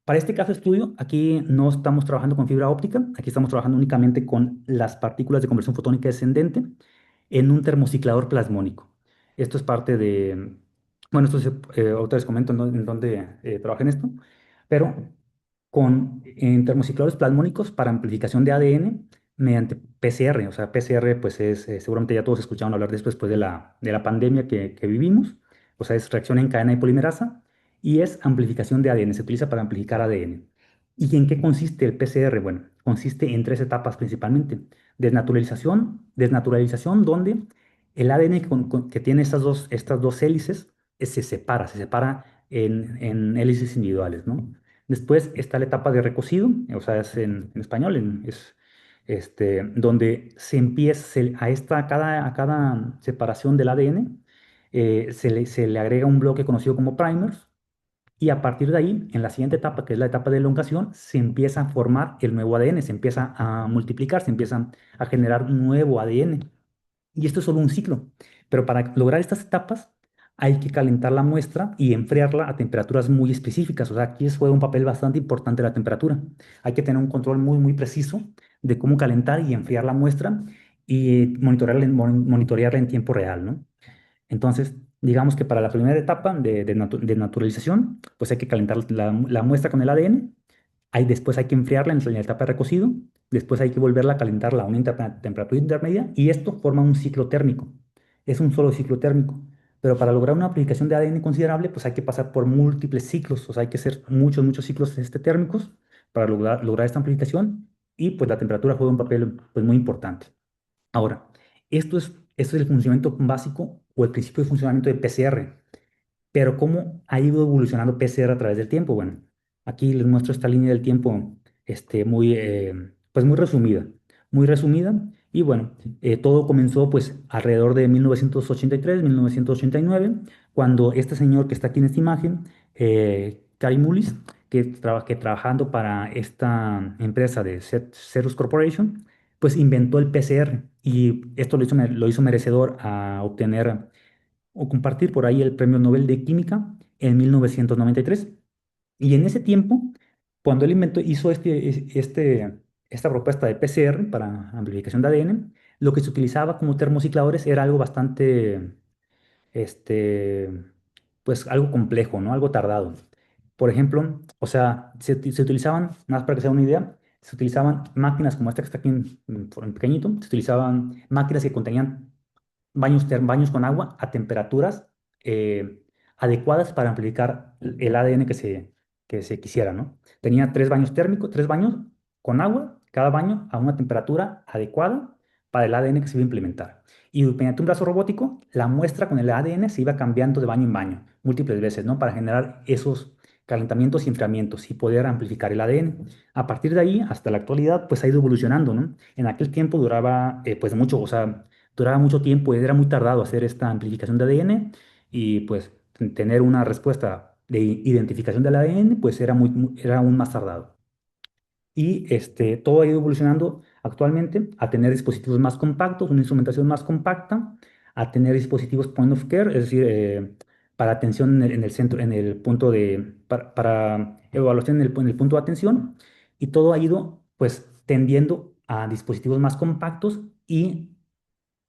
para este caso de estudio, aquí no estamos trabajando con fibra óptica. Aquí estamos trabajando únicamente con las partículas de conversión fotónica descendente en un termociclador plasmónico. Esto es parte de, bueno, ahorita les comento en dónde trabajé en esto, pero en termocicladores plasmónicos para amplificación de ADN mediante PCR. O sea, PCR, pues seguramente ya todos escucharon hablar después de la pandemia que vivimos. O sea, es reacción en cadena de polimerasa y es amplificación de ADN. Se utiliza para amplificar ADN. ¿Y en qué consiste el PCR? Bueno, consiste en tres etapas principalmente. Desnaturalización, donde el ADN que tiene estas dos hélices se separa en hélices individuales, ¿no? Después está la etapa de recocido, o sea, es en español, es donde se empieza a cada separación del ADN, se le agrega un bloque conocido como primers, y a partir de ahí, en la siguiente etapa, que es la etapa de elongación, se empieza a formar el nuevo ADN, se empieza a multiplicar, se empieza a generar un nuevo ADN. Y esto es solo un ciclo. Pero para lograr estas etapas hay que calentar la muestra y enfriarla a temperaturas muy específicas. O sea, aquí juega un papel bastante importante la temperatura. Hay que tener un control muy preciso de cómo calentar y enfriar la muestra y monitorearla en tiempo real, ¿no? Entonces, digamos que para la primera etapa de naturalización, pues hay que calentar la muestra con el ADN. Después hay que enfriarla en la etapa de recocido. Después hay que volverla a calentarla a una temperatura intermedia. Y esto forma un ciclo térmico. Es un solo ciclo térmico. Pero para lograr una aplicación de ADN considerable, pues hay que pasar por múltiples ciclos. O sea, hay que hacer muchos ciclos térmicos para lograr esta amplificación. Y pues la temperatura juega un papel pues, muy importante. Ahora, esto es el funcionamiento básico o el principio de funcionamiento de PCR. Pero ¿cómo ha ido evolucionando PCR a través del tiempo? Bueno, aquí les muestro esta línea del tiempo pues muy resumida. Y bueno, todo comenzó pues alrededor de 1983, 1989, cuando este señor que está aquí en esta imagen, Kary Mullis, que trabajando para esta empresa de Cerus Corporation, pues inventó el PCR y esto lo hizo merecedor a obtener o compartir por ahí el Premio Nobel de Química en 1993. Y en ese tiempo, cuando él hizo esta propuesta de PCR para amplificación de ADN, lo que se utilizaba como termocicladores era algo bastante, este, pues algo complejo, ¿no? Algo tardado. Por ejemplo, o sea, se utilizaban, más para que sea una idea, se utilizaban máquinas como esta que está aquí en pequeñito, se utilizaban máquinas que contenían baños con agua a temperaturas eh, adecuadas para amplificar el ADN que se quisiera, ¿no? Tenía tres baños con agua, cada baño a una temperatura adecuada para el ADN que se iba a implementar. Y mediante un brazo robótico, la muestra con el ADN se iba cambiando de baño en baño, múltiples veces, ¿no? Para generar esos calentamientos y enfriamientos y poder amplificar el ADN. A partir de ahí, hasta la actualidad, pues ha ido evolucionando, ¿no? En aquel tiempo duraba, pues mucho, o sea, duraba mucho tiempo y era muy tardado hacer esta amplificación de ADN y pues tener una respuesta de identificación del ADN pues era aún más tardado. Y todo ha ido evolucionando actualmente a tener dispositivos más compactos, una instrumentación más compacta, a tener dispositivos point of care, es decir, para atención en el centro, en el punto para evaluación en el punto de atención, y todo ha ido pues tendiendo a dispositivos más compactos y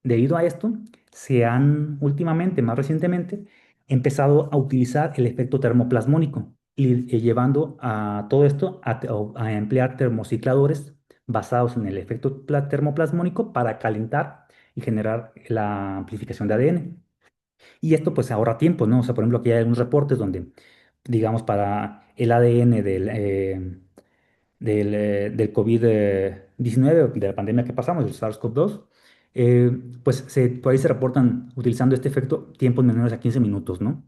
debido a esto, se han últimamente, más recientemente, empezado a utilizar el efecto termoplasmónico y llevando a todo esto a emplear termocicladores basados en el efecto termoplasmónico para calentar y generar la amplificación de ADN. Y esto pues ahorra tiempo, ¿no? O sea, por ejemplo, aquí hay algunos reportes donde, digamos, para el ADN del COVID-19, de la pandemia que pasamos, el SARS-CoV-2, pues por ahí se reportan utilizando este efecto tiempos menores a 15 minutos, ¿no?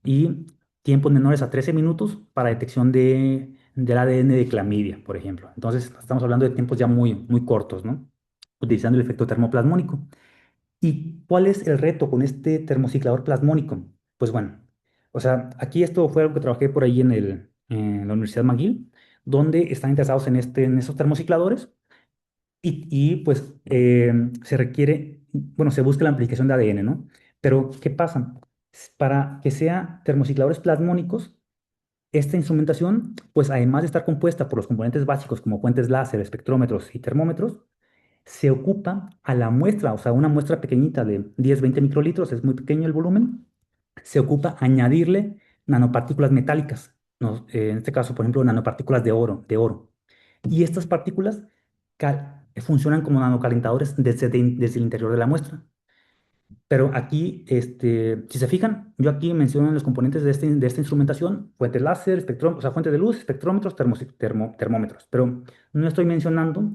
y tiempos menores a 13 minutos para detección del ADN de clamidia, por ejemplo. Entonces, estamos hablando de tiempos ya muy cortos, ¿no? Utilizando el efecto termoplasmónico. ¿Y cuál es el reto con este termociclador plasmónico? Pues bueno, o sea, aquí esto fue algo que trabajé por ahí en la Universidad McGill, donde están interesados en esos termocicladores pues se requiere, bueno, se busca la amplificación de ADN, ¿no? Pero, ¿qué pasa? Para que sea termocicladores plasmónicos, esta instrumentación, pues además de estar compuesta por los componentes básicos como fuentes láser, espectrómetros y termómetros, se ocupa a la muestra, o sea, una muestra pequeñita de 10-20 microlitros, es muy pequeño el volumen, se ocupa añadirle nanopartículas metálicas, ¿no? En este caso, por ejemplo, nanopartículas de oro. Y estas partículas funcionan como nanocalentadores desde el interior de la muestra. Pero aquí, si se fijan, yo aquí menciono los componentes de esta instrumentación, fuentes láser, o sea, fuentes de luz, espectrómetros, termómetros. Pero no estoy mencionando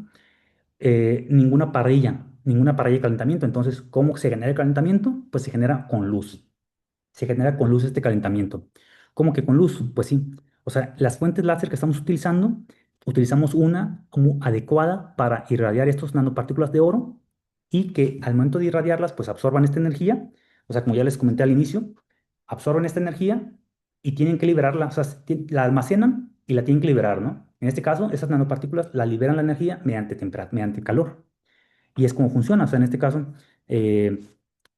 ninguna parrilla de calentamiento. Entonces, ¿cómo se genera el calentamiento? Pues se genera con luz. Se genera con luz este calentamiento. ¿Cómo que con luz? Pues sí. O sea, las fuentes láser que estamos utilizando, utilizamos una como adecuada para irradiar estos nanopartículas de oro y que al momento de irradiarlas, pues absorban esta energía. O sea, como ya les comenté al inicio, absorben esta energía y tienen que liberarla, o sea, la almacenan y la tienen que liberar, ¿no? En este caso, esas nanopartículas la liberan la energía mediante calor. Y es como funciona. O sea, en este caso, eh,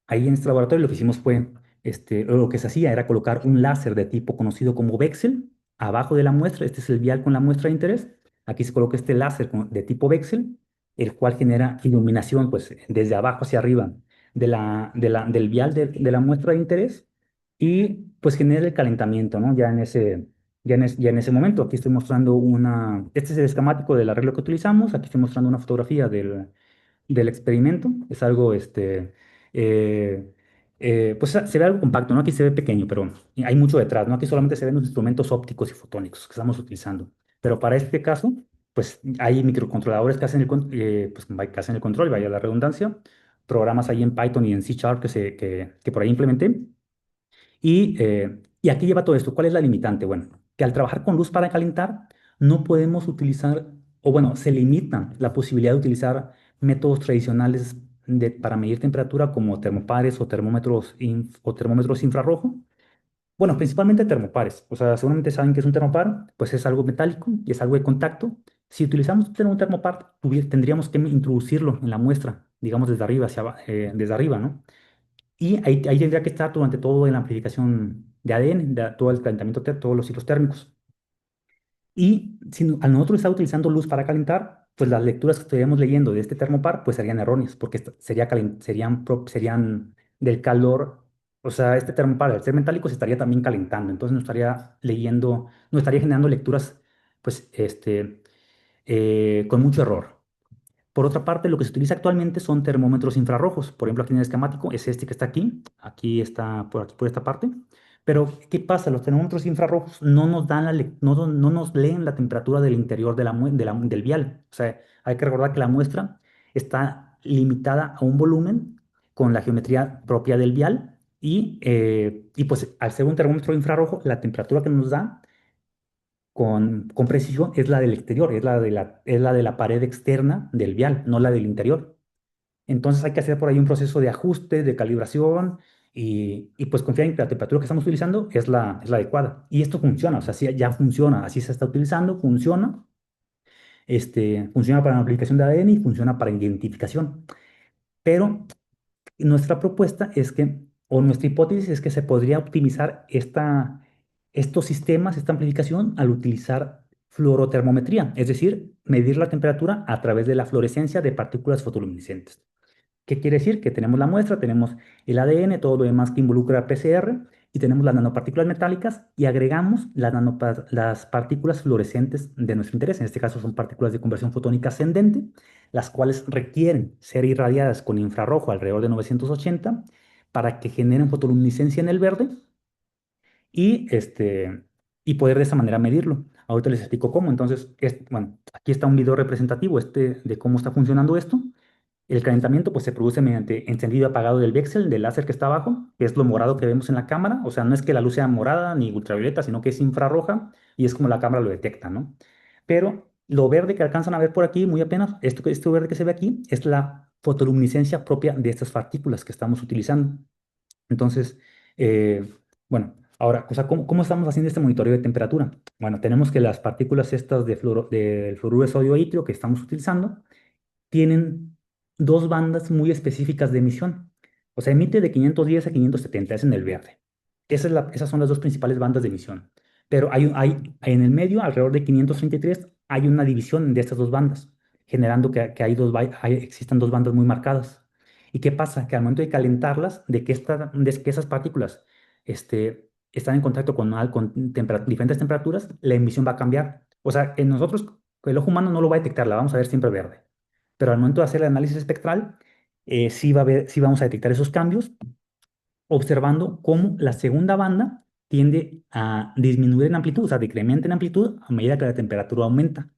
ahí en este laboratorio lo que hicimos fue, lo que se hacía era colocar un láser de tipo conocido como Bexel abajo de la muestra. Este es el vial con la muestra de interés. Aquí se coloca este láser de tipo Bexel, el cual genera iluminación, pues, desde abajo hacia arriba del vial de la muestra de interés y, pues, genera el calentamiento, ¿no? Ya en ese momento, aquí estoy mostrando este es el esquemático del arreglo que utilizamos. Aquí estoy mostrando una fotografía del experimento. Es algo, eh, pues se ve algo compacto, ¿no? Aquí se ve pequeño, pero hay mucho detrás, ¿no? Aquí solamente se ven los instrumentos ópticos y fotónicos que estamos utilizando. Pero para este caso, pues hay microcontroladores que hacen que hacen el control, vaya la redundancia, programas ahí en Python y en C Sharp que por ahí implementé. Y aquí lleva todo esto. ¿Cuál es la limitante? Bueno, que al trabajar con luz para calentar, no podemos utilizar, o bueno, se limita la posibilidad de utilizar métodos tradicionales para medir temperatura como termopares o termómetros infrarrojo. Bueno, principalmente termopares. O sea, seguramente saben que es un termopar, pues es algo metálico y es algo de contacto. Si utilizamos un termopar, tendríamos que introducirlo en la muestra, digamos desde arriba, ¿no? Y ahí tendría que estar durante todo en la amplificación de ADN, todo el calentamiento, todos los ciclos térmicos. Y si al nosotros estar utilizando luz para calentar, pues las lecturas que estaríamos leyendo de este termopar pues serían erróneas, porque serían del calor, o sea, este termopar, al ser metálico, se estaría también calentando, entonces no estaría leyendo, no estaría generando lecturas, pues, con mucho error. Por otra parte, lo que se utiliza actualmente son termómetros infrarrojos. Por ejemplo, aquí en el esquemático es este que está aquí está aquí por esta parte. Pero, ¿qué pasa? Los termómetros infrarrojos no nos dan no nos leen la temperatura del interior del vial. O sea, hay que recordar que la muestra está limitada a un volumen con la geometría propia del vial y pues al ser un termómetro infrarrojo, la temperatura que nos da con precisión es la del exterior, es la de la pared externa del vial, no la del interior. Entonces hay que hacer por ahí un proceso de ajuste, de calibración y pues confiar en que la temperatura que estamos utilizando es la adecuada. Y esto funciona, o sea, sí, ya funciona, así se está utilizando, funciona para la aplicación de ADN y funciona para identificación. Pero nuestra propuesta es o nuestra hipótesis es que se podría optimizar estos sistemas, esta amplificación, al utilizar fluorotermometría, es decir, medir la temperatura a través de la fluorescencia de partículas fotoluminiscentes. ¿Qué quiere decir? Que tenemos la muestra, tenemos el ADN, todo lo demás que involucra PCR, y tenemos las nanopartículas metálicas y agregamos las partículas fluorescentes de nuestro interés. En este caso son partículas de conversión fotónica ascendente, las cuales requieren ser irradiadas con infrarrojo alrededor de 980 para que generen fotoluminiscencia en el verde y poder de esa manera medirlo. Ahorita les explico cómo. Entonces, bueno, aquí está un video representativo de cómo está funcionando esto. El calentamiento pues se produce mediante encendido y apagado del Bexel, del láser que está abajo, que es lo morado que vemos en la cámara. O sea, no es que la luz sea morada ni ultravioleta, sino que es infrarroja y es como la cámara lo detecta, ¿no? Pero lo verde que alcanzan a ver por aquí, muy apenas, esto verde que se ve aquí, es la fotoluminiscencia propia de estas partículas que estamos utilizando. Entonces, eh, bueno, ahora, o sea, ¿cómo estamos haciendo este monitoreo de temperatura? Bueno, tenemos que las partículas estas del fluoruro de sodio itrio que estamos utilizando tienen dos bandas muy específicas de emisión. O sea, emite de 510 a 570, es en el verde. Esas son las dos principales bandas de emisión. Pero en el medio, alrededor de 533, hay una división de estas dos bandas, generando que existan dos bandas muy marcadas. ¿Y qué pasa? Que al momento de calentarlas, de que esas partículas están en contacto con diferentes temperaturas, la emisión va a cambiar. O sea, en nosotros, el ojo humano no lo va a detectar, la vamos a ver siempre verde. Pero al momento de hacer el análisis espectral, sí vamos a detectar esos cambios, observando cómo la segunda banda tiende a disminuir en amplitud, o sea, decrementa en amplitud a medida que la temperatura aumenta.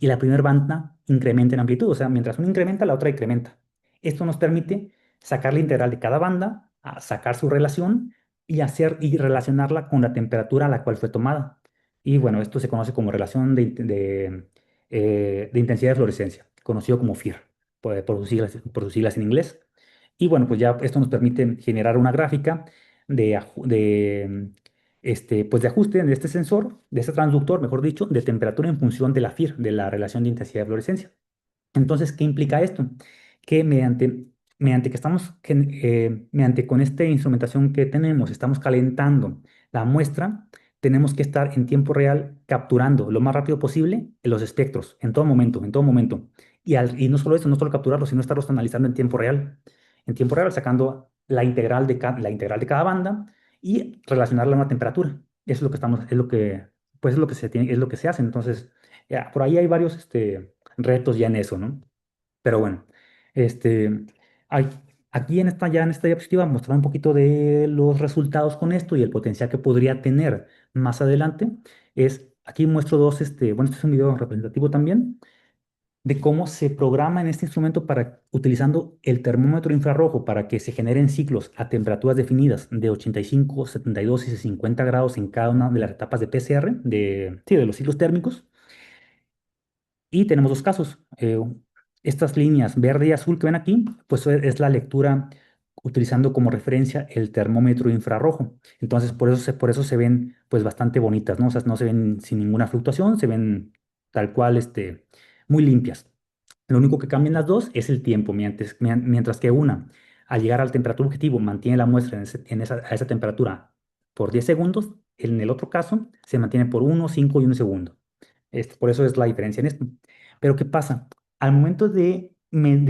Y la primera banda incrementa en amplitud, o sea, mientras una incrementa, la otra incrementa. Esto nos permite sacar la integral de cada banda, sacar su relación y relacionarla con la temperatura a la cual fue tomada. Y bueno, esto se conoce como relación de intensidad de fluorescencia, conocido como FIR, por sus siglas en inglés. Y bueno, pues ya esto nos permite generar una gráfica pues de ajuste de este sensor, de este transductor, mejor dicho, de temperatura en función de la FIR, de la relación de intensidad de fluorescencia. Entonces, ¿qué implica esto? Que mediante que mediante con esta instrumentación que tenemos, estamos calentando la muestra, tenemos que estar en tiempo real capturando lo más rápido posible los espectros, en todo momento, en todo momento. Y no solo eso, no solo capturarlos, sino estarlos analizando en tiempo real, sacando la integral de cada banda y relacionarla a una temperatura. Eso es lo que pues es lo que es lo que se hace. Entonces, ya, por ahí hay varios, retos ya en eso, ¿no? Pero bueno, este, hay- aquí en esta diapositiva mostrar un poquito de los resultados con esto y el potencial que podría tener más adelante. Aquí muestro bueno, este es un video representativo también, de cómo se programa en este instrumento utilizando el termómetro infrarrojo para que se generen ciclos a temperaturas definidas de 85, 72 y 50 grados en cada una de las etapas de PCR, sí, de los ciclos térmicos. Y tenemos dos casos. Estas líneas verde y azul que ven aquí, pues es la lectura utilizando como referencia el termómetro infrarrojo. Entonces, por eso se ven pues bastante bonitas, ¿no? O sea, no se ven sin ninguna fluctuación, se ven tal cual, muy limpias. Lo único que cambian las dos es el tiempo, mientras que una, al llegar a la temperatura objetivo, mantiene la muestra a esa temperatura por 10 segundos, en el otro caso se mantiene por 1, 5 y 1 segundo. Por eso es la diferencia en esto. Pero ¿qué pasa? Al momento de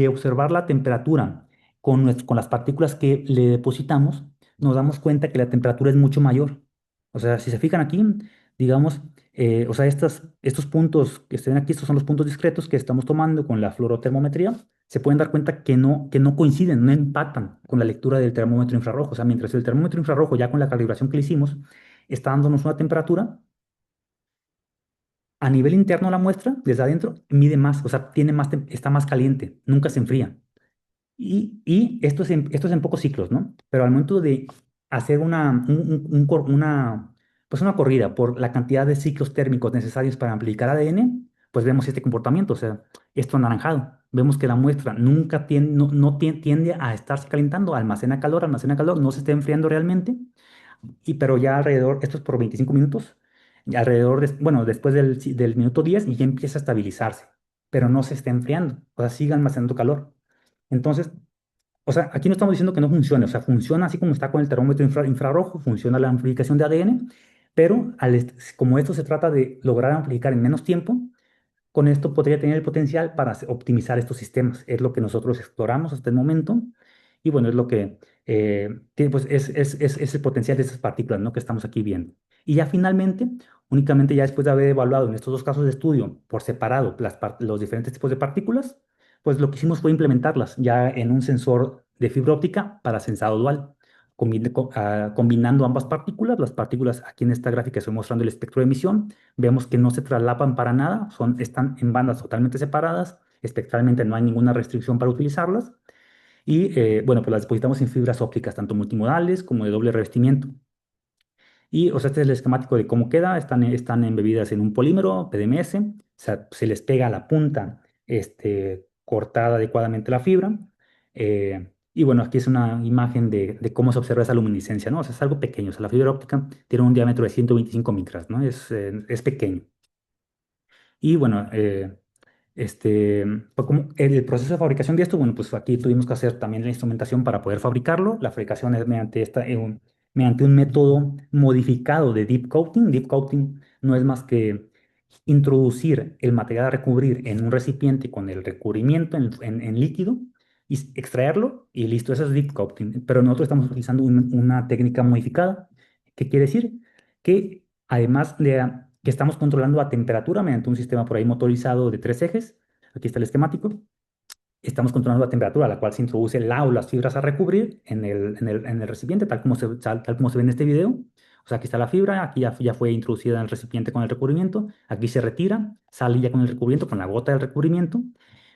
observar la temperatura con las partículas que le depositamos, nos damos cuenta que la temperatura es mucho mayor. O sea, si se fijan aquí, digamos, o sea, estos puntos que estén aquí, estos son los puntos discretos que estamos tomando con la fluorotermometría, se pueden dar cuenta que no coinciden, no empatan con la lectura del termómetro infrarrojo. O sea, mientras el termómetro infrarrojo, ya con la calibración que le hicimos, está dándonos una temperatura, a nivel interno la muestra, desde adentro, mide más, o sea, está más caliente, nunca se enfría. Y esto es en pocos ciclos, ¿no? Pero al momento de hacer pues una corrida por la cantidad de ciclos térmicos necesarios para amplificar ADN, pues vemos este comportamiento, o sea, esto anaranjado. Vemos que la muestra nunca tiende, no tiende a estarse calentando, almacena calor, no se está enfriando realmente, pero ya alrededor, esto es por 25 minutos, y bueno, después del minuto 10 y ya empieza a estabilizarse, pero no se está enfriando, o sea, sigue almacenando calor. Entonces, o sea, aquí no estamos diciendo que no funcione, o sea, funciona así como está con el termómetro infrarrojo, funciona la amplificación de ADN, pero como esto se trata de lograr amplificar en menos tiempo, con esto podría tener el potencial para optimizar estos sistemas. Es lo que nosotros exploramos hasta el momento y bueno, es lo que pues es el potencial de esas partículas, ¿no? Que estamos aquí viendo. Y ya finalmente, únicamente ya después de haber evaluado en estos dos casos de estudio por separado los diferentes tipos de partículas, pues lo que hicimos fue implementarlas ya en un sensor de fibra óptica para sensado dual. Combinando ambas partículas, las partículas aquí en esta gráfica estoy mostrando el espectro de emisión. Vemos que no se traslapan para nada, están en bandas totalmente separadas espectralmente no hay ninguna restricción para utilizarlas. Y bueno, pues las depositamos en fibras ópticas, tanto multimodales como de doble revestimiento. Y, o sea, este es el esquemático de cómo queda. Están embebidas en un polímero PDMS. O sea, se les pega a la punta cortada adecuadamente la fibra. Y bueno, aquí es una imagen de cómo se observa esa luminiscencia, ¿no? O sea, es algo pequeño. O sea, la fibra óptica tiene un diámetro de 125 micras, ¿no? Es pequeño. Y bueno, pues como el proceso de fabricación de esto, bueno, pues aquí tuvimos que hacer también la instrumentación para poder fabricarlo. La fabricación es mediante un método modificado de deep coating. Deep coating no es más que introducir el material a recubrir en un recipiente con el recubrimiento en líquido y extraerlo y listo, eso es deep coating. Pero nosotros estamos utilizando una técnica modificada. ¿Qué quiere decir? Que además de que estamos controlando a temperatura mediante un sistema por ahí motorizado de 3 ejes, aquí está el esquemático, estamos controlando la temperatura a la cual se introduce la o las fibras a recubrir en el recipiente, tal como se ve en este video. O sea, aquí está la fibra, aquí ya fue introducida en el recipiente con el recubrimiento, aquí se retira, sale ya con el recubrimiento, con la gota del recubrimiento.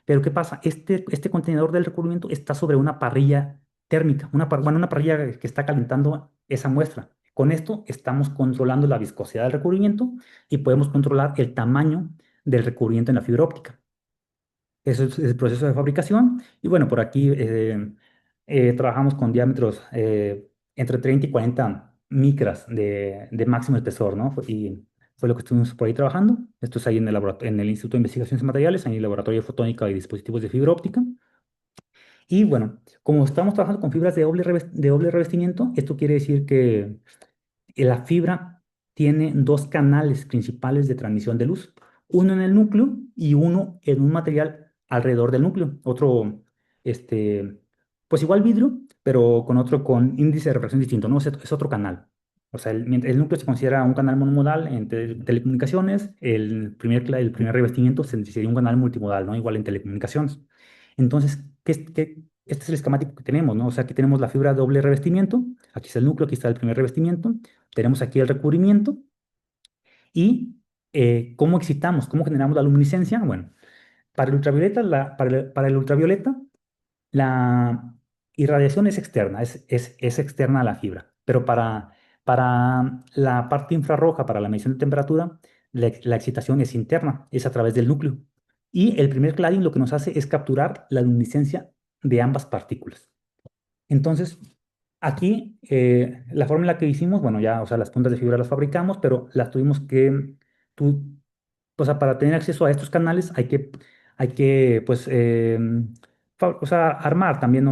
Pero ¿qué pasa? Este contenedor del recubrimiento está sobre una parrilla térmica, bueno, una parrilla que está calentando esa muestra. Con esto estamos controlando la viscosidad del recubrimiento y podemos controlar el tamaño del recubrimiento en la fibra óptica. Eso es el proceso de fabricación. Y bueno, por aquí trabajamos con diámetros entre 30 y 40 micras de máximo espesor, ¿no? Y fue lo que estuvimos por ahí trabajando. Esto es ahí en el Instituto de Investigaciones y Materiales, ahí en el Laboratorio de Fotónica y Dispositivos de Fibra Óptica. Y bueno, como estamos trabajando con fibras de doble revestimiento, esto quiere decir que la fibra tiene dos canales principales de transmisión de luz, uno en el núcleo y uno en un material alrededor del núcleo, otro, este, pues igual vidrio, pero con índice de refracción distinto, ¿no? Es otro canal. O sea, el núcleo se considera un canal monomodal en telecomunicaciones, el primer revestimiento sería un canal multimodal, ¿no? Igual en telecomunicaciones. Entonces, este es el esquemático que tenemos, ¿no? O sea, aquí tenemos la fibra de doble revestimiento, aquí está el núcleo, aquí está el primer revestimiento, tenemos aquí el recubrimiento y ¿cómo excitamos? ¿Cómo generamos la luminiscencia? Bueno, para el ultravioleta, para el ultravioleta, la irradiación es externa, es externa a la fibra, pero para la parte infrarroja, para la medición de temperatura, la excitación es interna, es a través del núcleo. Y el primer cladding lo que nos hace es capturar la luminiscencia de ambas partículas. Entonces, aquí la fórmula que hicimos, bueno, ya, o sea, las puntas de fibra las fabricamos, pero las tuvimos que, tú, o sea, para tener acceso a estos canales hay que pues, o sea, armar también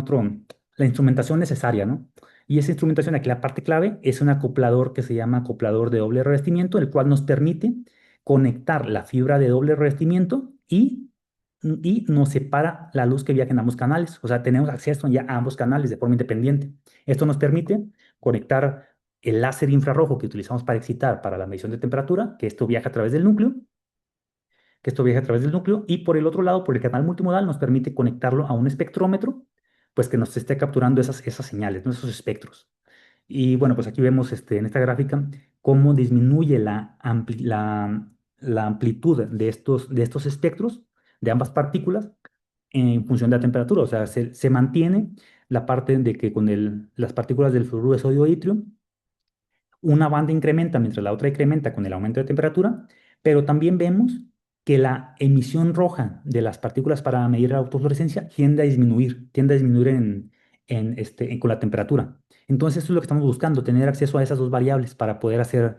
la instrumentación necesaria, ¿no? Y esa instrumentación, aquí la parte clave, es un acoplador que se llama acoplador de doble revestimiento, el cual nos permite conectar la fibra de doble revestimiento y nos separa la luz que viaja en ambos canales. O sea, tenemos acceso ya a ambos canales de forma independiente. Esto nos permite conectar el láser infrarrojo que utilizamos para excitar para la medición de temperatura, que esto viaja a través del núcleo, y por el otro lado, por el canal multimodal, nos permite conectarlo a un espectrómetro, pues que nos esté capturando esas señales, ¿no? Esos espectros. Y bueno, pues aquí vemos en esta gráfica cómo disminuye la amplitud de estos espectros de ambas partículas en función de la temperatura. O sea, se mantiene la parte de que con las partículas del fluoruro de sodio e itrio, una banda incrementa mientras la otra incrementa con el aumento de temperatura, pero también vemos que la emisión roja de las partículas para medir la autofluorescencia tiende a disminuir con la temperatura. Entonces, eso es lo que estamos buscando, tener acceso a esas dos variables para poder hacer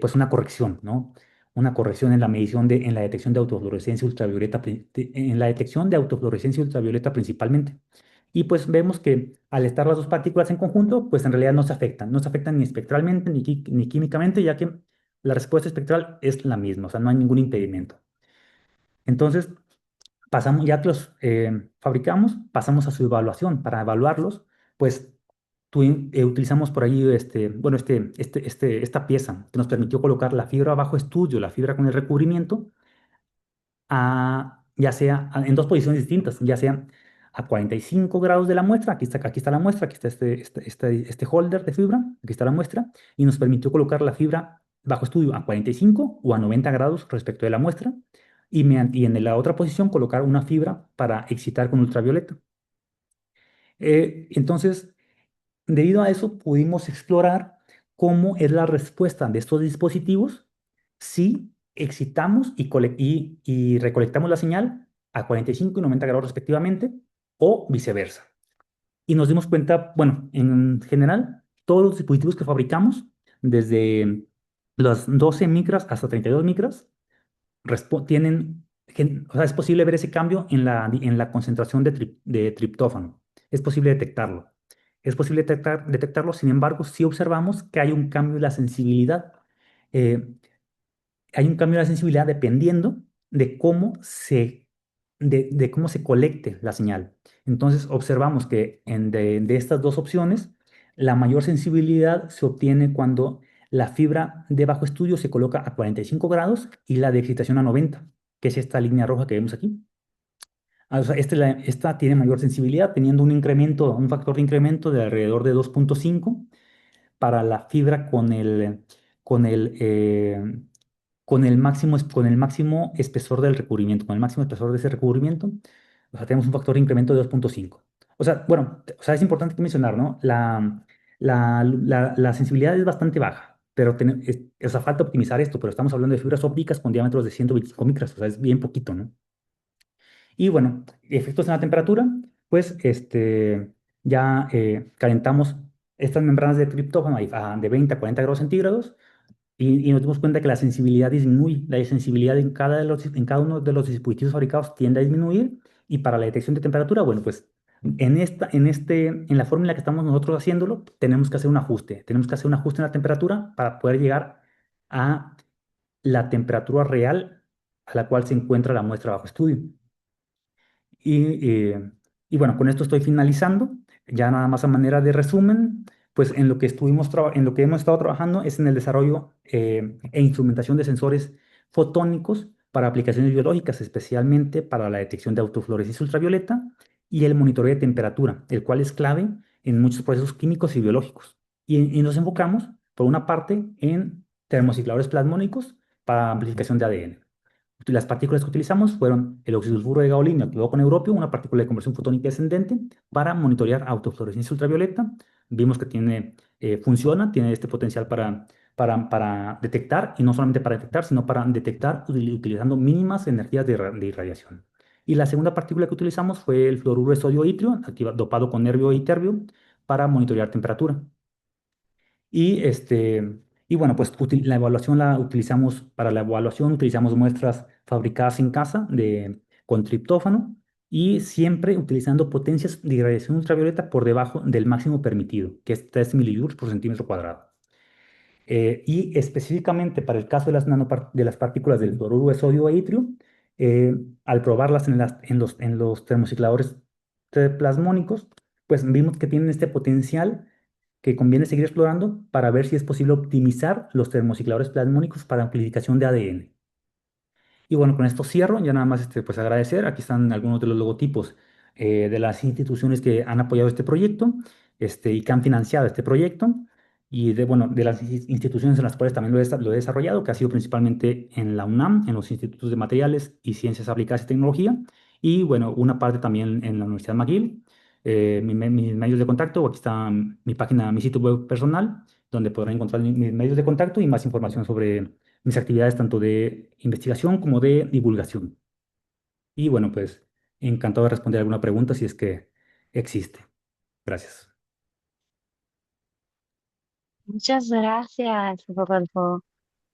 pues una corrección, ¿no? Una corrección en la detección de autofluorescencia ultravioleta, en la detección de autofluorescencia ultravioleta principalmente. Y pues vemos que al estar las dos partículas en conjunto, pues en realidad no se afectan ni espectralmente ni químicamente, ya que la respuesta espectral es la misma, o sea, no hay ningún impedimento. Entonces, ya que los fabricamos, pasamos a su evaluación. Para evaluarlos, pues utilizamos por ahí bueno, esta pieza que nos permitió colocar la fibra bajo estudio, la fibra con el recubrimiento, ya sea en dos posiciones distintas, ya sea a 45 grados de la muestra, aquí está la muestra, aquí está este holder de fibra, aquí está la muestra, y nos permitió colocar la fibra bajo estudio a 45 o a 90 grados respecto de la muestra, y en la otra posición colocar una fibra para excitar con ultravioleta. Entonces, debido a eso, pudimos explorar cómo es la respuesta de estos dispositivos si excitamos y recolectamos la señal a 45 y 90 grados respectivamente, o viceversa. Y nos dimos cuenta, bueno, en general, todos los dispositivos que fabricamos, desde las 12 micras hasta 32 micras, o sea, es posible ver ese cambio en la concentración de triptófano. Es posible detectarlo. Es posible detectarlo, sin embargo, si observamos que hay un cambio en la sensibilidad. Eh, Hay un cambio en la sensibilidad dependiendo de de cómo se colecte la señal. Entonces, observamos que de estas dos opciones, la mayor sensibilidad se obtiene cuando la fibra de bajo estudio se coloca a 45 grados y la de excitación a 90, que es esta línea roja que vemos aquí. O sea, esta tiene mayor sensibilidad, teniendo un factor de incremento de alrededor de 2.5 para la fibra con el, eh, con el máximo espesor del recubrimiento, con el máximo espesor de ese recubrimiento, o sea, tenemos un factor de incremento de 2.5. O sea, bueno, o sea, es importante mencionar, ¿no? La sensibilidad es bastante baja, pero o sea, falta optimizar esto, pero estamos hablando de fibras ópticas con diámetros de 125 micras, o sea, es bien poquito, ¿no? Y bueno, efectos en la temperatura, pues ya calentamos estas membranas de triptófano de 20 a 40 grados centígrados y nos dimos cuenta que la sensibilidad disminuye. La sensibilidad en cada uno de los dispositivos fabricados tiende a disminuir y para la detección de temperatura, bueno, pues en la forma en la que estamos nosotros haciéndolo, tenemos que hacer un ajuste. Tenemos que hacer un ajuste en la temperatura para poder llegar a la temperatura real a la cual se encuentra la muestra bajo estudio. Y, y bueno, con esto estoy finalizando. Ya nada más a manera de resumen, pues en lo que hemos estado trabajando es en el desarrollo e instrumentación de sensores fotónicos para aplicaciones biológicas, especialmente para la detección de autofluorescencia ultravioleta y el monitoreo de temperatura, el cual es clave en muchos procesos químicos y biológicos. Y nos enfocamos, por una parte, en termocicladores plasmónicos para amplificación de ADN. Las partículas que utilizamos fueron el oxisulfuro de gaolino activado con europio, una partícula de conversión fotónica descendente, para monitorear autofluorescencia ultravioleta. Vimos que funciona, tiene este potencial para detectar, y no solamente para detectar, sino para detectar utilizando mínimas energías de irradiación. Y la segunda partícula que utilizamos fue el fluoruro de sodio itrio, dopado con nerbio y terbio, para monitorear temperatura. Y, y bueno, pues la evaluación para la evaluación utilizamos muestras fabricadas en casa con triptófano y siempre utilizando potencias de irradiación ultravioleta por debajo del máximo permitido, que es 3 millijoules por centímetro cuadrado. Y específicamente para el caso de de las partículas del fluoruro de sodio e itrio, eh, al probarlas en los termocicladores plasmónicos, pues vimos que tienen este potencial que conviene seguir explorando para ver si es posible optimizar los termocicladores plasmónicos para amplificación de ADN. Y bueno, con esto cierro, ya nada más pues agradecer. Aquí están algunos de los logotipos de las instituciones que han apoyado este proyecto y que han financiado este proyecto. Y bueno, de las instituciones en las cuales también lo he desarrollado, que ha sido principalmente en la UNAM, en los institutos de materiales y ciencias aplicadas y tecnología. Y bueno, una parte también en la Universidad McGill. Mis medios de contacto, aquí está mi página, mi sitio web personal, donde podrán encontrar mis medios de contacto y más información sobre mis actividades tanto de investigación como de divulgación. Y bueno, pues encantado de responder alguna pregunta si es que existe. Gracias. Muchas gracias, Rodolfo.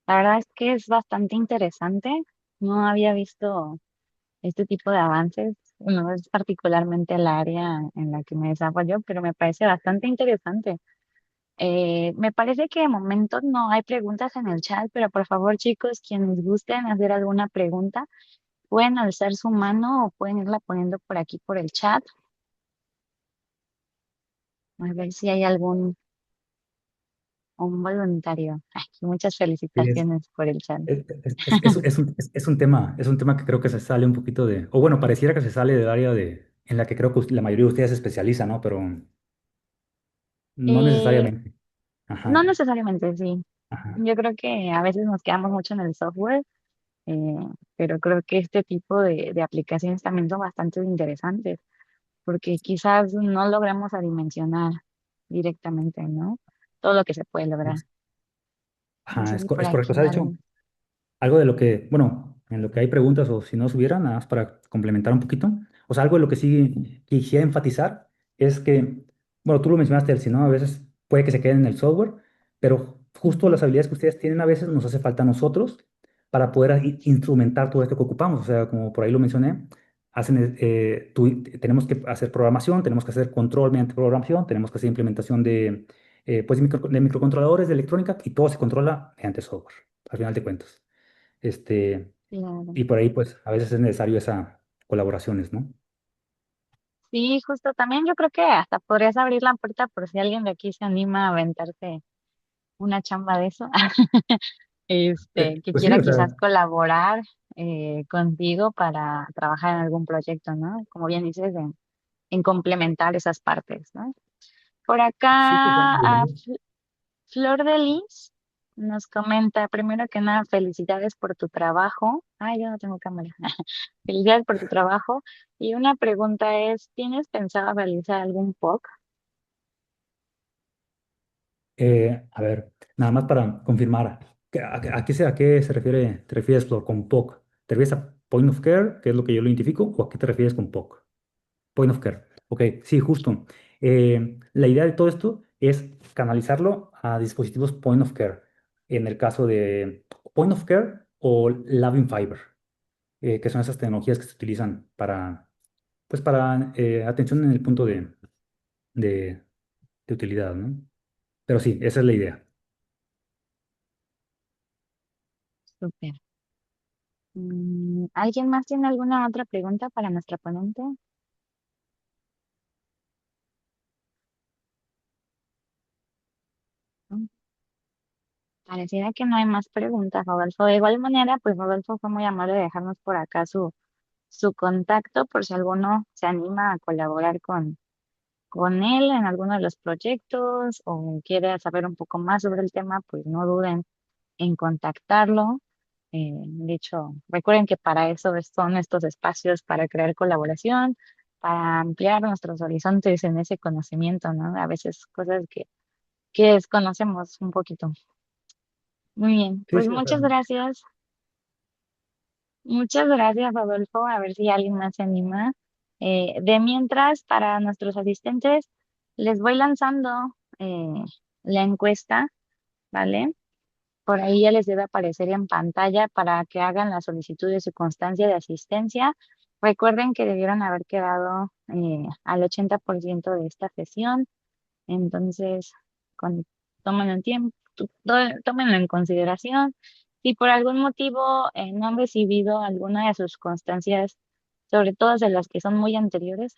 La verdad es que es bastante interesante. No había visto este tipo de avances. No es particularmente el área en la que me desarrollo, pero me parece bastante interesante. Me parece que de momento no hay preguntas en el chat, pero por favor, chicos, quienes gusten hacer alguna pregunta, pueden alzar su mano o pueden irla poniendo por aquí por el chat. A ver si hay un voluntario. Ay, muchas Sí, felicitaciones por el chat. es un tema que creo que se sale un poquito o bueno, pareciera que se sale del área en la que creo que la mayoría de ustedes se especializa, ¿no? Pero no Eh, necesariamente. no Ajá, necesariamente, sí. ajá. Yo creo que a veces nos quedamos mucho en el software, eh, pero creo que este tipo de aplicaciones también son bastante interesantes porque quizás no logramos adimensionar directamente, ¿no? Todo lo que se puede lograr. Es- No Ajá, sé si por es correcto. aquí O sea, de hecho, algún. algo de lo que, bueno, en lo que hay preguntas o si no subieran, nada más para complementar un poquito. O sea, algo de lo que sí quisiera enfatizar es que, bueno, tú lo mencionaste, Elsie, ¿no? A veces puede que se quede en el software, pero justo las Ujú, habilidades que ustedes tienen a veces nos hace falta a nosotros para poder instrumentar todo esto que ocupamos. O sea, como por ahí lo mencioné, tenemos que hacer programación, tenemos que hacer control mediante programación, tenemos que hacer implementación pues, de microcontroladores de electrónica y todo se controla mediante software, al final de cuentas. Este, claro. y por ahí, pues, a veces es necesario esa colaboraciones, ¿no? Sí, justo también yo creo que hasta podrías abrir la puerta por si alguien de aquí se anima a aventarse una chamba de eso, que Pues sí, quiera o sea, quizás colaborar contigo para trabajar en algún proyecto, ¿no? Como bien dices, en complementar esas partes, ¿no? Por sí, pues, acá, bienvenido. Flor de Lis nos comenta, primero que nada, felicidades por tu trabajo. Ay, yo no tengo cámara. Felicidades por tu trabajo. Y una pregunta es, ¿tienes pensado realizar algún POC? A ver, nada más para confirmar, ¿a qué se refiere, te refieres con POC? ¿Te refieres a Point of Care, que es lo que yo lo identifico, o a qué te refieres con POC? Point of Care. Ok, sí, justo. La idea de todo esto es canalizarlo a dispositivos Point of Care. En el caso de Point of Care o Lab in Fiber, que son esas tecnologías que se utilizan pues para atención en el punto de, de utilidad, ¿no? Pero sí, esa es la idea. Súper. ¿Alguien más tiene alguna otra pregunta para nuestra ponente? ¿No? Pareciera que no hay más preguntas, Rodolfo. De igual manera, pues Rodolfo fue muy amable de dejarnos por acá su contacto por si alguno se anima a colaborar con él en alguno de los proyectos o quiere saber un poco más sobre el tema, pues no duden en contactarlo. De hecho, recuerden que para eso son estos espacios, para crear colaboración, para ampliar nuestros horizontes en ese conocimiento, ¿no? A veces cosas que desconocemos un poquito. Muy bien, Sí, pues sí, o sea, muchas gracias, Rodolfo. A ver si alguien más se anima. De mientras, para nuestros asistentes, les voy lanzando eh, la encuesta, ¿vale? Por ahí ya les debe aparecer en pantalla para que hagan la solicitud de su constancia de asistencia. Recuerden que debieron haber quedado al 80% de esta sesión, entonces con, tómenlo en tiempo, tómenlo en consideración. Si por algún motivo no han recibido alguna de sus constancias, sobre todo de las que son muy anteriores,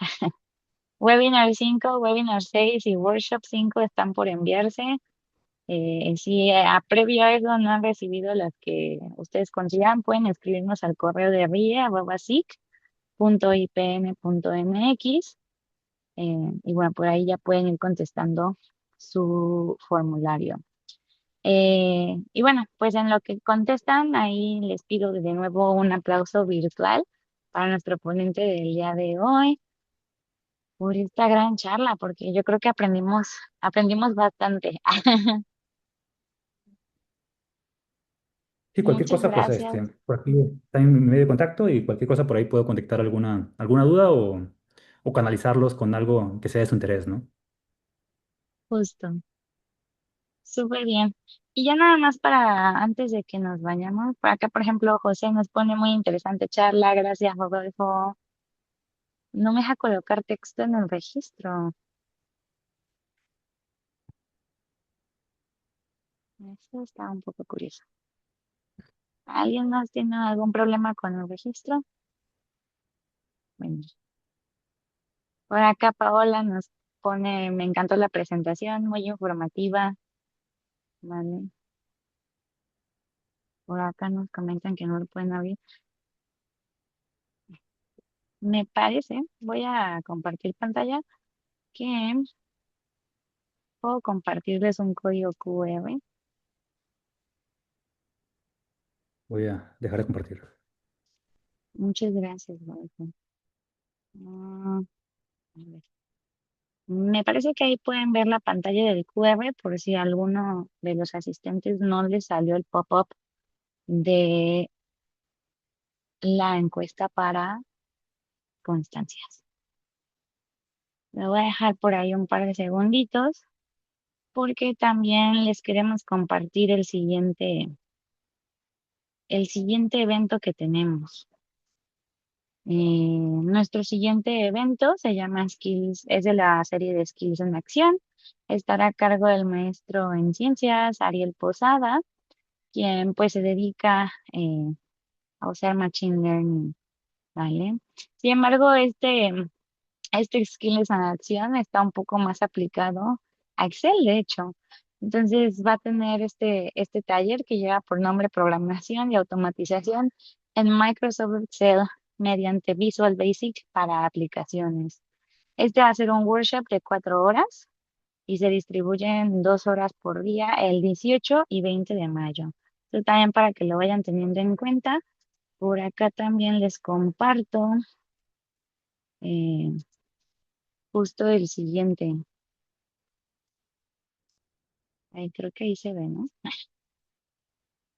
Webinar 5, Webinar 6 y Workshop 5 están por enviarse. Si a previo a eso no han recibido las que ustedes consideran, pueden escribirnos al correo de rie@sic.ipn.mx y bueno, por ahí ya pueden ir contestando su formulario. Y bueno, pues en lo que contestan, ahí les pido de nuevo un aplauso virtual para nuestro ponente del día de hoy por esta gran charla, porque yo creo que aprendimos bastante. sí, cualquier Muchas cosa, pues, gracias. por aquí está en mi medio de contacto y cualquier cosa por ahí puedo contactar alguna duda o canalizarlos con algo que sea de su interés, ¿no? Justo. Súper bien. Y ya nada más para antes de que nos vayamos, por acá, por ejemplo, José nos pone muy interesante charla. Gracias, Rodolfo. No me deja colocar texto en el registro. Eso está un poco curioso. ¿Alguien más tiene algún problema con el registro? Bueno, por acá Paola nos pone, me encantó la presentación, muy informativa. Vale. Por acá nos comentan que no lo pueden abrir. Me parece, voy a compartir pantalla, que puedo compartirles un código QR. Voy a dejar de compartir. Muchas gracias, Rodolfo. Ah, a ver. Me parece que ahí pueden ver la pantalla del QR por si a alguno de los asistentes no les salió el pop-up de la encuesta para constancias. Lo voy a dejar por ahí un par de segunditos porque también les queremos compartir el siguiente evento que tenemos. Nuestro siguiente evento se llama Skills, es de la serie de Skills en Acción. Estará a cargo del maestro en ciencias, Ariel Posada, quien pues se dedica a usar Machine Learning, ¿vale? Sin embargo, este Skills en Acción está un poco más aplicado a Excel, de hecho. Entonces va a tener este taller que lleva por nombre Programación y Automatización en Microsoft Excel mediante Visual Basic para aplicaciones. Este va a ser un workshop de 4 horas y se distribuye en 2 horas por día, el 18 y 20 de mayo. Entonces, también para que lo vayan teniendo en cuenta, por acá también les comparto eh, justo el siguiente. Ahí creo que ahí se ve, ¿no?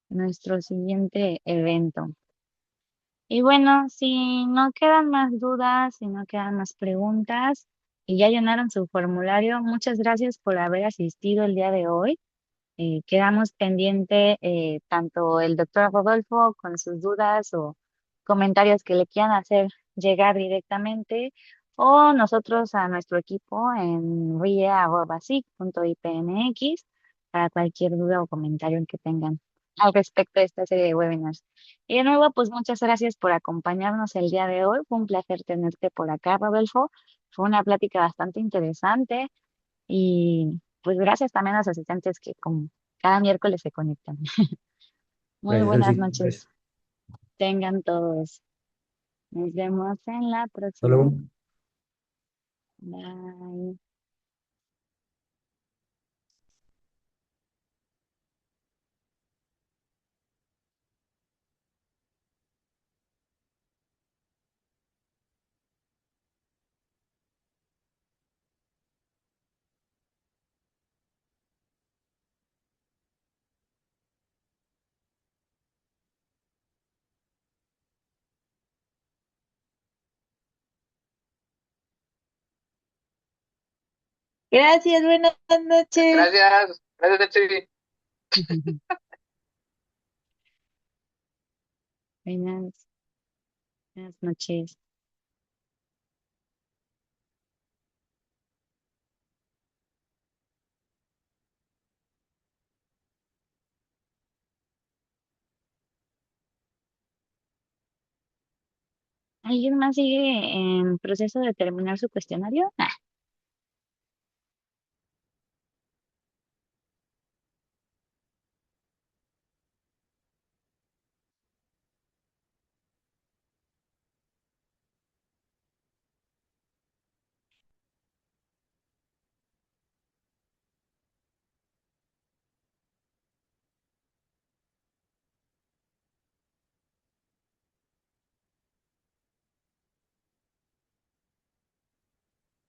Nuestro siguiente evento. Y bueno, si no quedan más dudas, si no quedan más preguntas y ya llenaron su formulario, muchas gracias por haber asistido el día de hoy. Quedamos pendiente tanto el doctor Rodolfo con sus dudas o comentarios que le quieran hacer llegar directamente o nosotros a nuestro equipo en rie@sic.ipmx para cualquier duda o comentario que tengan al respecto de esta serie de webinars. Y de nuevo, pues muchas gracias por acompañarnos el día de hoy. Fue un placer tenerte por acá, Rodolfo. Fue una plática bastante interesante. Y pues gracias también a los asistentes que como cada miércoles se conectan. Muy Gracias, buenas Elsie. noches. Gracias. Tengan todos. Nos vemos en la Hasta próxima. luego. Bye. Gracias, buenas noches. Gracias, gracias, Echi. Buenas, buenas noches. ¿Alguien más sigue en proceso de terminar su cuestionario?